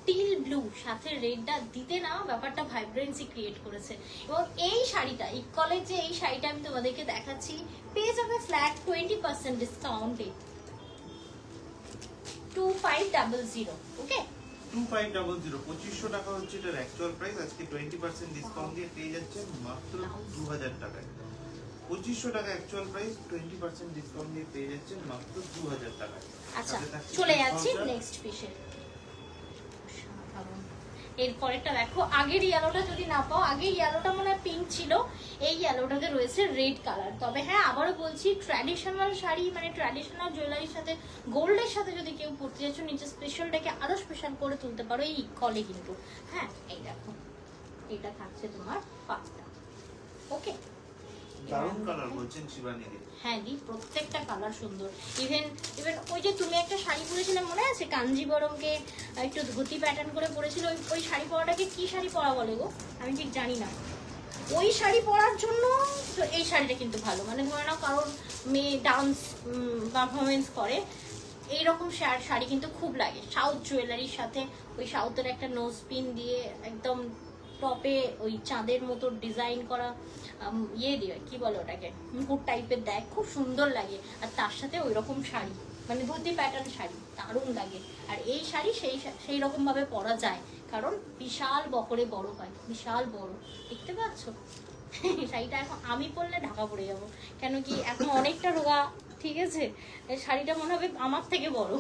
A: টিল ব্লু সাথে রেডটা দিতে না ব্যাপারটা ভাইব্রেন্সি ক্রিয়েট করেছে। এবং এই শাড়িটা ইকুয়ালের যে এই শাড়িটা আমি তোমাদেরকে দেখাচ্ছি, পেয়ে যাবে ফ্ল্যাট 20% ডিসকাউন্টে 2500। ওকে,
B: 2500, 2500 টাকা হচ্ছে এটার অ্যাকচুয়াল প্রাইস। আজকে 20% ডিসকাউন্ট দিয়ে পেয়ে যাচ্ছেন মাত্র 2000 টাকায়। 2500 টাকা অ্যাকচুয়াল প্রাইস, 20% ডিসকাউন্ট দিয়ে পেয়ে যাচ্ছেন মাত্র 2000 টাকায়।
A: আচ্ছা চলে যাচ্ছি নেক্সট পিসে। এরপরেরটা দেখো, আগের ইয়েলোটা যদি না পাও, আগের ইয়েলোটা মনে হয় পিঙ্ক ছিল, এই ইয়েলোটাতে রয়েছে রেড কালার। তবে হ্যাঁ আবারও বলছি, ট্র্যাডিশনাল শাড়ি মানে ট্র্যাডিশনাল জুয়েলারির সাথে গোল্ডের সাথে যদি কেউ পড়তে যাচ্ছ, নিজের স্পেশালটাকে আরো স্পেশাল করে তুলতে পারো এই কলে কিন্তু। হ্যাঁ এই দেখো, এটা থাকছে তোমার পাঁচটা। ওকে,
B: দারুণ কালার বলছেন শিবানী দি।
A: হ্যাঁ দি, প্রত্যেকটা কালার সুন্দর। ইভেন ইভেন ওই যে তুমি একটা শাড়ি পরেছিলে মনে আছে, কাঞ্জিবরমকে একটু ধুতি প্যাটার্ন করে পরেছিল, ওই শাড়ি পরাটাকে কি শাড়ি পরা বলে গো, আমি ঠিক জানি না। ওই শাড়ি পরার জন্য তো এই শাড়িটা কিন্তু ভালো, মানে ধরে নাও কারোর মেয়ে ডান্স পারফরমেন্স করে, এইরকম শাড়ি কিন্তু খুব লাগে সাউথ জুয়েলারির সাথে। ওই সাউথের একটা নোজ পিন দিয়ে একদম টপে ওই চাঁদের মতো ডিজাইন করা ইয়ে দিয়ে, কি বলে ওটাকে, মুকুট টাইপের দেয়, খুব সুন্দর লাগে। আর তার সাথে ওই রকম শাড়ি মানে ধুতি প্যাটার্ন শাড়ি দারুণ লাগে। আর এই শাড়ি সেই রকম ভাবে পরা যায়, কারণ বিশাল বহরে বড় হয়, বিশাল বড়, দেখতে পাচ্ছ। শাড়িটা এখন আমি পরলে ঢাকা পড়ে যাবো, কেন কি এখন অনেকটা রোগা, ঠিক আছে, এই শাড়িটা মনে হবে আমার থেকে বড়।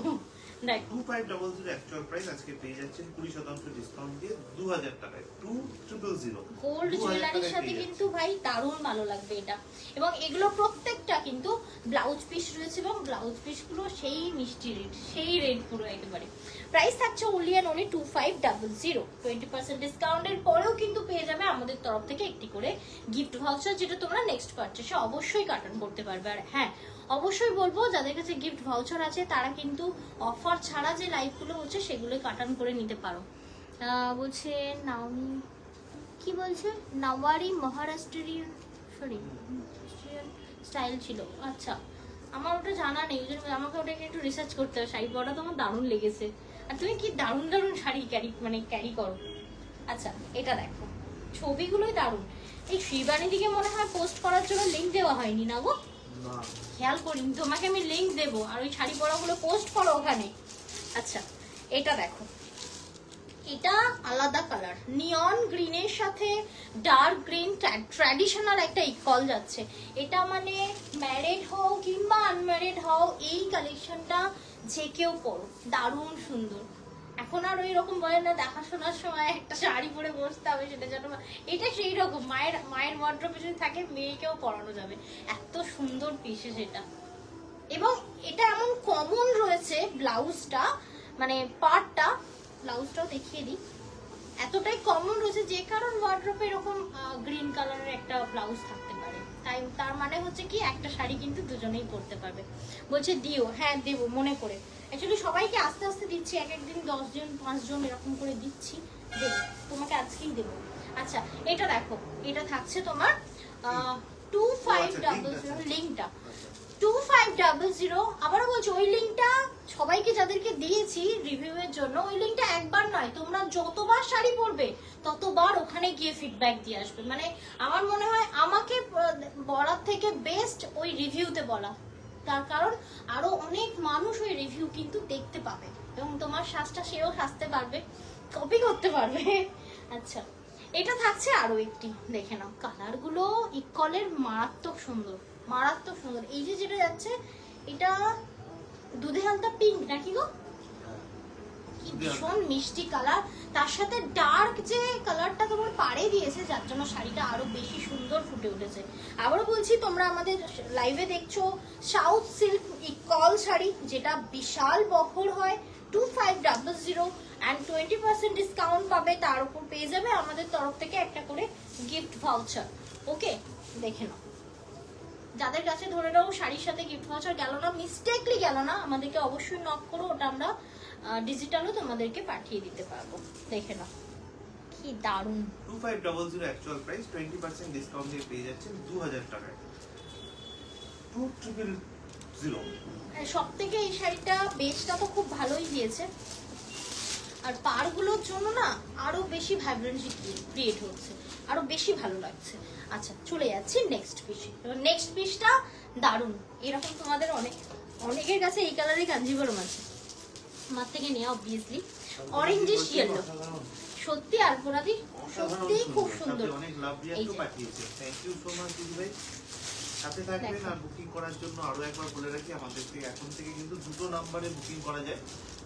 A: দেখ
B: 2500 অ্যাকচুয়াল প্রাইস, আজকে পেয়ে যাচ্ছেন 20% ডিসকাউন্ট দিয়ে 2000 টাকায়। 2000
A: গোল্ড জুয়েলারির সাথে কিন্তু ভাই দারুণ ভালো লাগবে এটা। এবং এগুলো প্রত্যেকটা কিন্তু ব্লাউজ পিস রয়েছে, এবং ব্লাউজ পিসগুলো সেই মিষ্টি রেড, সেই রেড পুরো একেবারে। প্রাইস থাকছে only and only 2500। 20% ডিসকাউন্টের পরেও কিন্তু পেয়ে যাবে আমাদের তরফ থেকে একটি করে গিফট ভাউচার, যেটা তোমরা নেক্সট পারচেসে অবশ্যই কাটান করতে পারবে। আর হ্যাঁ অবশ্যই বলবো, যাদের কাছে গিফট ভাউচার আছে তারা কিন্তু অফার ছাড়া যে লাইভগুলো হচ্ছে সেগুলো কাটান করে নিতে পারো। বলছে নাওমি, কি বলছে, নাওয়ারি মহারাষ্ট্রিয়ান, সরি স্টাইল ছিল। আচ্ছা আমার ওটা জানা নেই, ওই জন্য আমাকে ওটাকে একটু রিসার্চ করতে হবে। শাড়ি পরাটা তোমার দারুণ লেগেছে, আর তুমি কি দারুণ দারুণ শাড়ি ক্যারি করো। আচ্ছা এটা দেখো, ছবিগুলোই দারুণ। এই শিবানী দিকে মনে হয় পোস্ট করার জন্য লিঙ্ক দেওয়া হয়নি না গো, খেয়াল করিনি। তোমাকে আমি লিঙ্ক দেবো, আর ওই শাড়ি পরাগুলো পোস্ট করো ওখানে। আচ্ছা এটা দেখো, এটা আলাদা কালার, নিয়ন গ্রিনের সাথে ডার্ক গ্রিন, ট্র্যাডিশনাল একটা ইকল যাচ্ছে। এটা মানে ম্যারিড হও কিংবা আনম্যারিড হও, এই কালেকশনটা যে কেউ পরো, দারুণ সুন্দর। এখন আর ওই রকম বলে না দেখাশোনার সময় একটা শাড়ি পরে বসতে হবে, সেটা যেন, এটা সেই রকম মায়ের ওয়ার্ড্রোবে যদি থাকে মেয়েকেও পরানো যাবে, এত সুন্দর পিসেস এটা। এবং এটা এমন কমন রয়েছে ব্লাউজটা, মানে পার্টটা, ব্লাউজটাও দেখিয়ে দিই, এতটাই কমন রয়েছে যে কারণ ওয়ার্ড্রোবে এরকম গ্রিন কালারের একটা ব্লাউজ থাকতে পারে, তাই তার মানে হচ্ছে কি একটা শাড়ি কিন্তু দুজনেই পরতে পারবে। বলছে দিও, হ্যাঁ দেবো মনে করে, অ্যাকচুয়ালি সবাইকে আস্তে আস্তে দিচ্ছি, এক একদিন 10 জন 5 জন এরকম করে দিচ্ছি, দেবো তোমাকে আজকেই দেবো। আচ্ছা এটা দেখো, এটা থাকছে তোমার 2500 লিঙ্কটা, 2500। আবারও বলছি ওই লিঙ্কটা সবাইকে যাদেরকে দিয়েছি রিভিউয়ের জন্য, ওই লিঙ্কটা একবার নয়, তোমরা যতবার শাড়ি পরবে ততবার ওখানে গিয়ে ফিডব্যাক দিয়ে আসবে। মানে আমার মনে হয় আমাকে বলার থেকে বেস্ট ওই রিভিউতে বলা, তার কারণ আরো অনেক মানুষ ওই রিভিউ কিন্তু দেখতে পাবে, এবং তোমার সাজটা সেও সাজতে পারবে, কপি করতে পারবে। আচ্ছা এটা থাকছে আরো একটি, দেখে নাও কালারগুলো ইকলের মারাত্মক সুন্দর, মারাত্মক সুন্দর। এই যে যেটা যাচ্ছে, এটা দুধে হালকা পিঙ্ক নাকি গো, কি ভীষণ মিষ্টি কালার, তার সাথে ডার্ক যে কালারটা তোমার পাড়ে দিয়েছে, যার জন্য শাড়িটা আরো বেশি সুন্দর ফুটে উঠেছে। আবারও বলছি, তোমরা আমাদের লাইভে দেখছো সাউথ সিল্ক ইকল শাড়ি, যেটা বিশাল বহর হয়, 2500 অ্যান্ড 20% ডিসকাউন্ট পাবে। তার উপর পেয়ে যাবে আমাদের তরফ থেকে একটা করে গিফট ভাউচার। ওকে, দেখে নাও। যাদের কাছে ধরে নাও শাড়ির সাথে গিফট ভাউচার গেল না, মিস্টেকলি গেল না, আমাদেরকে অবশ্যই নক করো, ওটা আমরা ডিজিটালও তোমাদেরকে পাঠিয়ে দিতে পারবো। দেখে নাও কি দারুণ।
B: 2500 অ্যাকচুয়াল প্রাইস, 20% ডিসকাউন্ট দিয়ে পেয়ে যাচ্ছেন 2000 টাকায়। 2000।
A: সব থেকে এই শাড়িটা বেসটা তো খুব ভালোই দিয়েছে, আর পাড়গুলোর জন্য না আরো বেশি ভাইব্রেন্সি ক্রিয়েট হচ্ছে, আরো বেশি ভালো লাগছে। আচ্ছা, চলে যাচ্ছি নেক্সট পিসে। নেক্সট পিসটা দারুণ। এরকম তোমাদের অনেকের কাছে এই কালারের কাঞ্জিবরম আছে, আমার থেকে নেওয়া অবভিয়াসলি। অরেঞ্জিশ ইয়েলো, সত্যি আলপনাদি সত্যি খুব সুন্দর।
B: অনেক লাভ রিয়াক্টও পাঠিয়েছে, থ্যাংক ইউ সো মাচ দিদি ভাই। সাথে থাকবেন। আর বুকিং করার জন্য আরো একবার বলে রাখি, আমাদের থেকে এখন থেকে কিন্তু দুটো নম্বরে বুকিং করা যায়,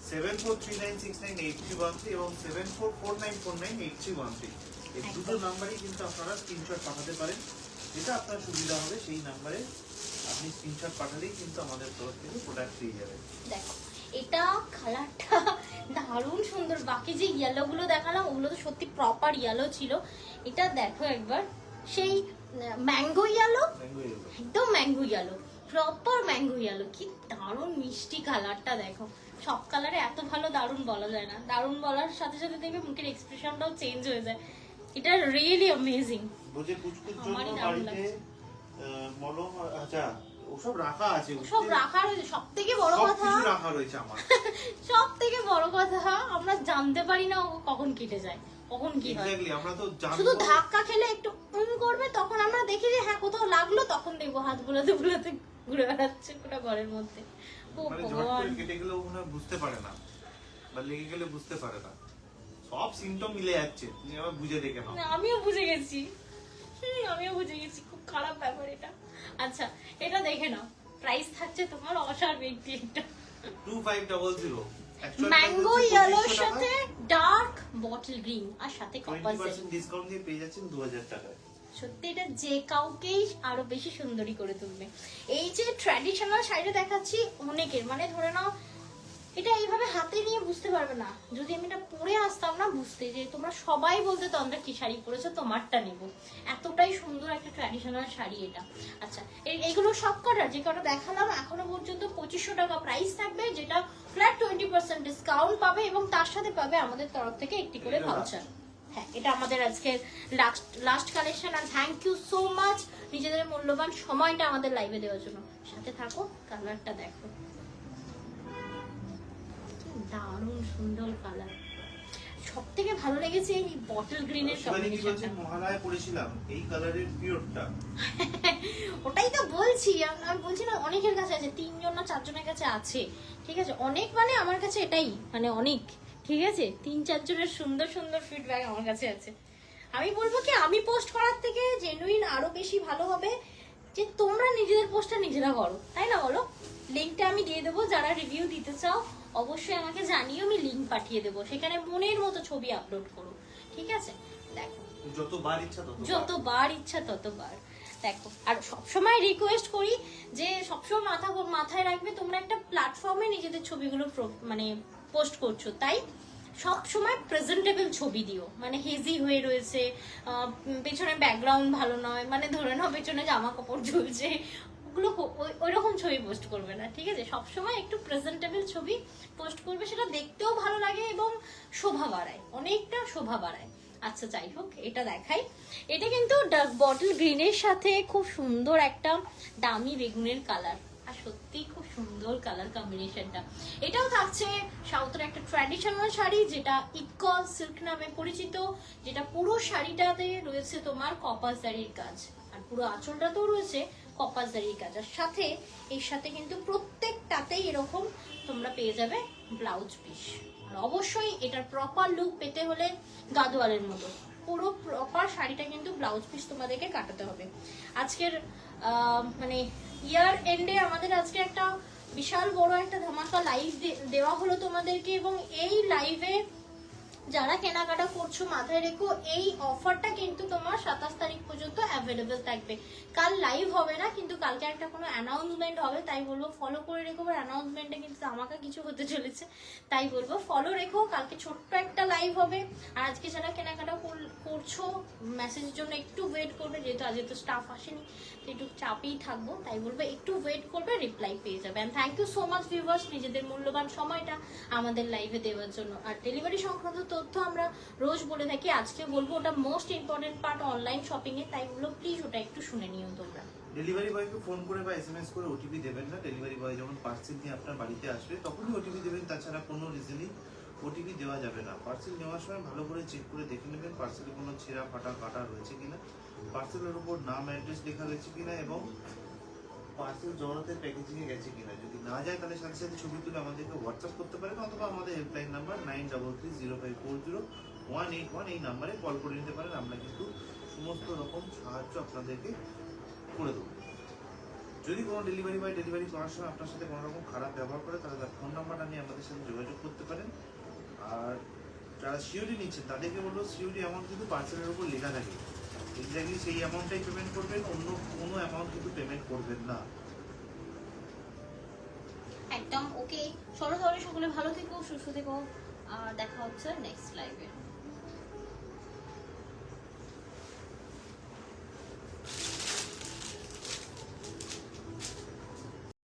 B: 7439698313 এবং 7449498313। এই দুটো নাম্বারই কিন্তু আপনারা স্ক্রিনশট পাঠাতে পারেন, যেটা আপনার সুবিধা হবে সেই নাম্বারে আপনি স্ক্রিনশট পাঠালেই কিন্তু আমাদের তরফ থেকে প্রোডাক্ট পেয়ে যাবেন।
A: দেখো এটা কালারটা দারুণ সুন্দর। বাকি যে ইয়েলো গুলো দেখালাম ওগুলো তো সত্যি প্রপার ইয়েলো ছিল, এটা দেখো একবার, সেই ম্যাঙ্গো ইয়েলো, একদম mango yellow, proper mango yellow. কি দারুণ মিষ্টি কালারটা দেখো। সব কালারে এত ভালো দারুণ বলা যায় না, দারুণ বলার সাথে সাথে দেখবে মুখের এক্সপ্রেশনটাও চেঞ্জ হয়ে যায়। এটা রিয়েলি অ্যামেজিং।
B: বুঝে কুচকুচ জন্য বাড়িতে মলম, আচ্ছা ওসব রাখা আছে,
A: সব রাখা রয়েছে। সব থেকে বড় কথা,
B: সবকিছু রাখা রয়েছে আমার।
A: সব থেকে বড় কথা, আমরা জানতে পারি না ও কখন কেটে যায়, কখন কি হয়।
B: এক্স্যাক্টলি, আমরা তো জানবো,
A: শুধু ধাক্কা খেলে একটু করবে, তখন আমরা দেখি যে হ্যাঁ কোথাও লাগলো, তখন দেখবো হাত বুলাতে বুলাতে ঘুরে বেড়াচ্ছে গোটা ঘরের মধ্যে। ও
B: মানে ঝট
A: ভগবান,
B: করে কেটে গেলেও মনে হয় বুঝতে পারে না, বা লেগে গেলে বুঝতে পারে না, সব সিম্পটম মিলে যাচ্ছে, তুমি আবার বুঝে দেখে নাও।
A: না, আমিও বুঝে গেছি, আমিও বুঝে গেছি, খুব খারাপ ব্যাপার এটা। আচ্ছা, এটা দেখে নাও, প্রাইস থাকছে তোমার অসাধারণ একটা
B: 2500।
A: ম্যাঙ্গো ইয়েলোর সাথে ডার্ক বটল গ্রিন, আর সাথে কপার
B: 20% ডিসকাউন্ট দিয়ে পেয়ে যাচ্ছেন 2000 টাকায়।
A: সত্যি এটা যে কাউকেই আরো বেশি সুন্দরী করে তুলবে। এই যে ট্র্যাডিশনাল শাড়িটা দেখাচ্ছি, অনেকের মানে ধরে নাও এটা এইভাবে হাতে নিয়ে বুঝতে পারবে না, যদি আমি এটা পরে আসতাম না বুঝতে, যে তোমরা সবাই বলতে তো আমরা কি শাড়ি পরেছো, তোমারটা নেবো। এতটাই সুন্দর একটা ট্র্যাডিশনাল শাড়ি এটা। আচ্ছা, এইগুলো সব কটা যে কটা দেখালাম এখনো পর্যন্ত 2500 টাকা প্রাইস থাকবে, যেটা ফ্ল্যাট 20% ডিসকাউন্ট পাবে, এবং তার সাথে পাবে আমাদের তরফ থেকে একটি করে ভাউচার। হ্যাঁ, এটা আমাদের আজকের লাস্ট কালেকশন। আর থ্যাংক ইউ সো মাচ নিজেদের মূল্যবান সময়টা আমাদের লাইভে দেওয়ার জন্য। সাথে থাকো, কালারটা দেখো, দারুণ সুন্দর কালার। সব থেকে ভালো লেগেছে এই বটল গ্রিনের কম্বিনেশনটা।
B: মহালয়া পরেছিলাম এই কালারের পিওরটা।
A: ওটাই তো বলছি, আমি বলছি না অনেকের কাছে আছে, 3 জন না 4 জনের কাছে আছে, ঠিক আছে। অনেক মানে আমার কাছে এটাই মানে অনেক, ঠিক আছে। 3-4 জনের সুন্দর সুন্দর ফিডব্যাক আমার কাছে আছে। আমি বলবো কি, আমি পোস্ট করার থেকে জেনুইন আরো বেশি ভালো হবে যে তোমরা নিজেদের পোস্টটা নিজেরা করো, তাই না বলো? লিঙ্কটা আমি দিয়ে দেবো, যারা রিভিউ দিতে চাও অবশ্যই আমাকে জানিও, আমি লিঙ্ক পাঠিয়ে দেবো, সেখানে মনের মতো ছবি আপলোড করো, ঠিক আছে। দেখো,
B: যতবার ইচ্ছা
A: ততবার দেখো। আর সবসময় রিকোয়েস্ট করি যে সবসময় মাথায় রাখবে তোমরা একটা প্ল্যাটফর্মে নিজেদের ছবিগুলো মানে পোস্ট করছো, তাই সব সময় প্রেজেন্টেবল ছবি দিও, মানে হেজি হয়ে রয়েছে, পেছনে ব্যাকগ্রাউন্ড ভালো নয়, মানে ধরে নাও পেছনে জামা কাপড় ঝুলছে, ওগুলো ওইরকম ছবি পোস্ট করবে না, ঠিক আছে। সবসময় একটু প্রেজেন্টেবল ছবি পোস্ট করবে, সেটা দেখতেও ভালো লাগে এবং শোভা বাড়ায়, অনেকটা শোভা বাড়ায়। আচ্ছা, যাই হোক, এটা দেখাই। এটা কিন্তু বটল গ্রিনের সাথে খুব সুন্দর একটা দামি বেগুনের কালার, আর সত্যি খুব সুন্দর কালার কম্বিনেশনটা। এটাও থাকছে সাউথের একটা ট্র্যাডিশনাল শাড়ি, যেটা ইকল সিল্ক নামে পরিচিত, যেটা পুরো শাড়িটাতে রয়েছে তোমার কপার জারির কাজ, আর পুরো আঁচলটাতেও রয়েছে কপার জারির কাজ, আর সাথে এর সাথে কিন্তু প্রত্যেকটাতেই এরকম তোমরা পেয়ে যাবে ব্লাউজ পিস। আর অবশ্যই এটার প্রপার লুক পেতে হলে গাদোয়ালের মতো পুরো প্রপার শাড়িটা কিন্তু ব্লাউজ পিস তোমাদেরকে কাটাতে হবে। আজকের মানে ইয়ার এন্ডে আমাদের আজকে একটা বিশাল বড় একটা ধামাকা লাইভ দেওয়া হলো তোমাদেরকে, এবং এই লাইভে যারা কেনাকাটা করছো মাথায় রেখো এই অফারটা কিন্তু তোমার 27 তারিখ পর্যন্ত অ্যাভেলেবেল থাকবে। কাল লাইভ হবে না, কিন্তু কালকে একটা কোনো অ্যানাউন্সমেন্ট হবে, তাই বলবো ফলো করে রেখো। অ্যানাউন্সমেন্টে কিন্তু আমাকে কিছু হতে চলেছে, তাই বলবো ফলো রেখো। কালকে ছোট্ট একটা লাইভ হবে। আর আজকে যারা কেনাকাটা করছো মেসেজের জন্য একটু ওয়েট করবে, যেহেতু আজকে তো স্টাফ আসেনি, তো একটু চাপেই থাকবো, তাই বলবো একটু ওয়েট করবে, রিপ্লাই পেয়ে যাবে। And thank you so much viewers নিজেদের মূল্যবান সময়টা আমাদের লাইভে দেওয়ার জন্য। আর ডেলিভারি সংক্রান্ত তথ্য আমরা রোজ বলে থাকি, আজকে বলবো ওটা most important part online shopping এ, তাই বলবো প্লিজ ওটা একটু শুনে নিও তোমরা।
B: ডেলিভারি বয়কে ফোন করে বা এসএমএস করে ওটিপি দেবেন না। ডেলিভারি বয় যখন পার্সেল নিয়ে আপনার বাড়িতে আসবে তখনই ওটিপি দেবেন, তাছাড়া কোনো রিজনই ওটিপি দেওয়া যাবে না। পার্সেল নেওয়ার সময় ভালো করে চেক করে দেখে নেবেন পার্সেলে কোনো ছেঁড়া ফাটা কাটা রয়েছে কিনা, পার্সেলের উপর নাম অ্যাড্রেস লেখা রয়েছে কিনা, এবং পার্সেল জমাতে প্যাকেজিং এ গেছে কিনা। যদি না যায় তাহলে সাথে সাথে ছবি তুলে আমাদেরকে হোয়াটসঅ্যাপ করতে পারেন, অথবা আমাদের হেল্পলাইন নাম্বার 9330540181 এই নাম্বারে কল করে নিতে পারেন। আমরা কিন্তু সমস্ত রকম সাহায্য আপনাদেরকে করে দেবো। যদি কোনো ডেলিভারি বয় ডেলিভারি করার সময় আপনার সাথে কোনো রকম খারাপ ব্যবহার করে তাহলে তার ফোন নাম্বারটা নিয়ে আমাদের সাথে যোগাযোগ করতে পারেন। আর যারা সিওরি নিচ্ছেন তাদেরকে বলবো সিওরি অ্যামাউন্ট কিন্তু পার্সেলের উপর লেখা থাকে, এক্স্যাক্টলি সেই অ্যামাউন্টটাই পেমেন্ট করবেন, অন্য কোনো অ্যামাউন্ট কিন্তু পেমেন্ট করবেন না।
A: একদম ওকে। চলো তাহলে সকলে ভালো থেকো, সুস্থ থেকো, আর দেখা হচ্ছে নেক্সট লাইভে।